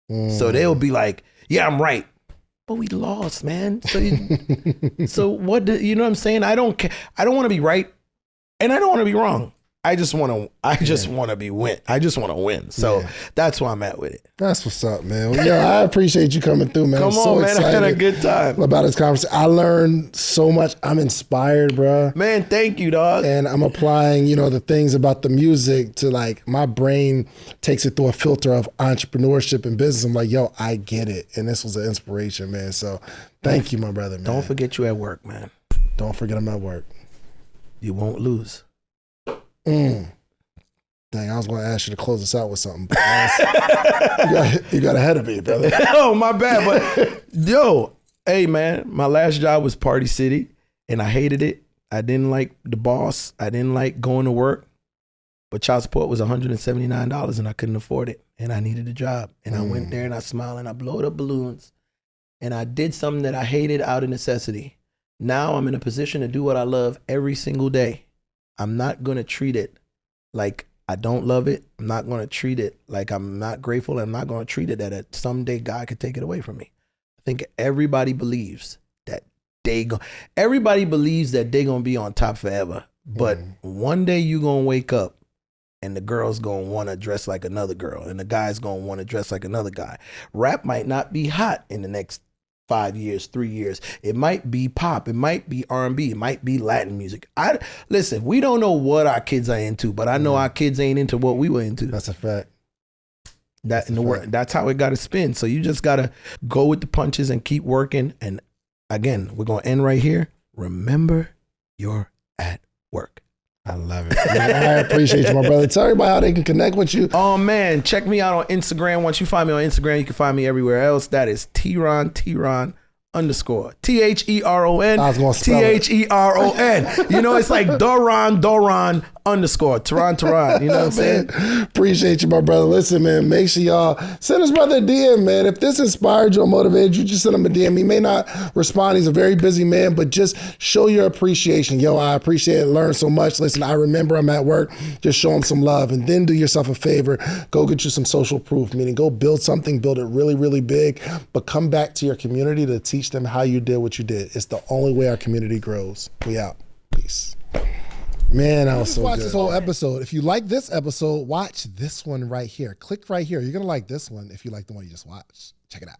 So they'll be like, yeah, I'm right. But we lost, man. So what you know what I'm saying? I don't care. I don't want to be right and I don't want to be wrong. I just want to win. I just want to win. So that's why I'm at with it. That's what's up, man. Well, I appreciate you coming through, man. Come on, man. I had a good time about this conversation. I learned so much. I'm inspired, bro. Man, thank you, dog. And I'm applying, you know, the things about the music to, like, my brain takes it through a filter of entrepreneurship and business. I'm like, yo, I get it. And this was an inspiration, man. So thank you, my brother, man. Don't forget you at work, man. Don't forget I'm at work. You won't lose. Dang, I was going to ask you to close us out with something. You got ahead of me, brother. Oh, my bad. But yo, hey, man, my last job was Party City, and I hated it. I didn't like the boss. I didn't like going to work. But child support was $179, and I couldn't afford it, and I needed a job. And I went there, and I smiled, and I blowed up balloons, and I did something that I hated out of necessity. Now I'm in a position to do what I love every single day. I'm not going to treat it like I don't love it. I'm not going to treat it like I'm not grateful. I'm not going to treat it that someday God could take it away from me. I think everybody believes that everybody believes that they're going to be on top forever. But one day you're going to wake up and the girl's going to want to dress like another girl and the guy's going to want to dress like another guy. Rap might not be hot in the next 5 years, 3 years. It might be pop. It might be R&B. It might be Latin music. Listen, we don't know what our kids are into, but I know our kids ain't into what we were into. That's a fact. That's how it got to spin. So you just got to go with the punches and keep working. And again, we're going to end right here. Remember, you're at work. I love it. Man, I appreciate you, my brother. Tell everybody how they can connect with you. Oh, man. Check me out on Instagram. Once you find me on Instagram, you can find me everywhere else. That is Theron _. THERON. I was going to spell it. THERON. You know, it's like Doron _. Teron. You know what I'm saying? Appreciate you, my brother. Listen, man, make sure y'all send this brother a DM, man. If this inspired you or motivated you, just send him a DM. He may not respond. He's a very busy man, but just show your appreciation. Yo, I appreciate it. Learn so much. Listen, I remember I'm at work. Just show him some love. And then do yourself a favor. Go get you some social proof, meaning go build something, build it really, really big, but come back to your community to teach them how you did what you did. It's the only way our community grows. We out. Peace. Man, I was so watch good. This whole episode. If you like this episode, watch this one right here. Click right here. You're going to like this one if you like the one you just watched. Check it out.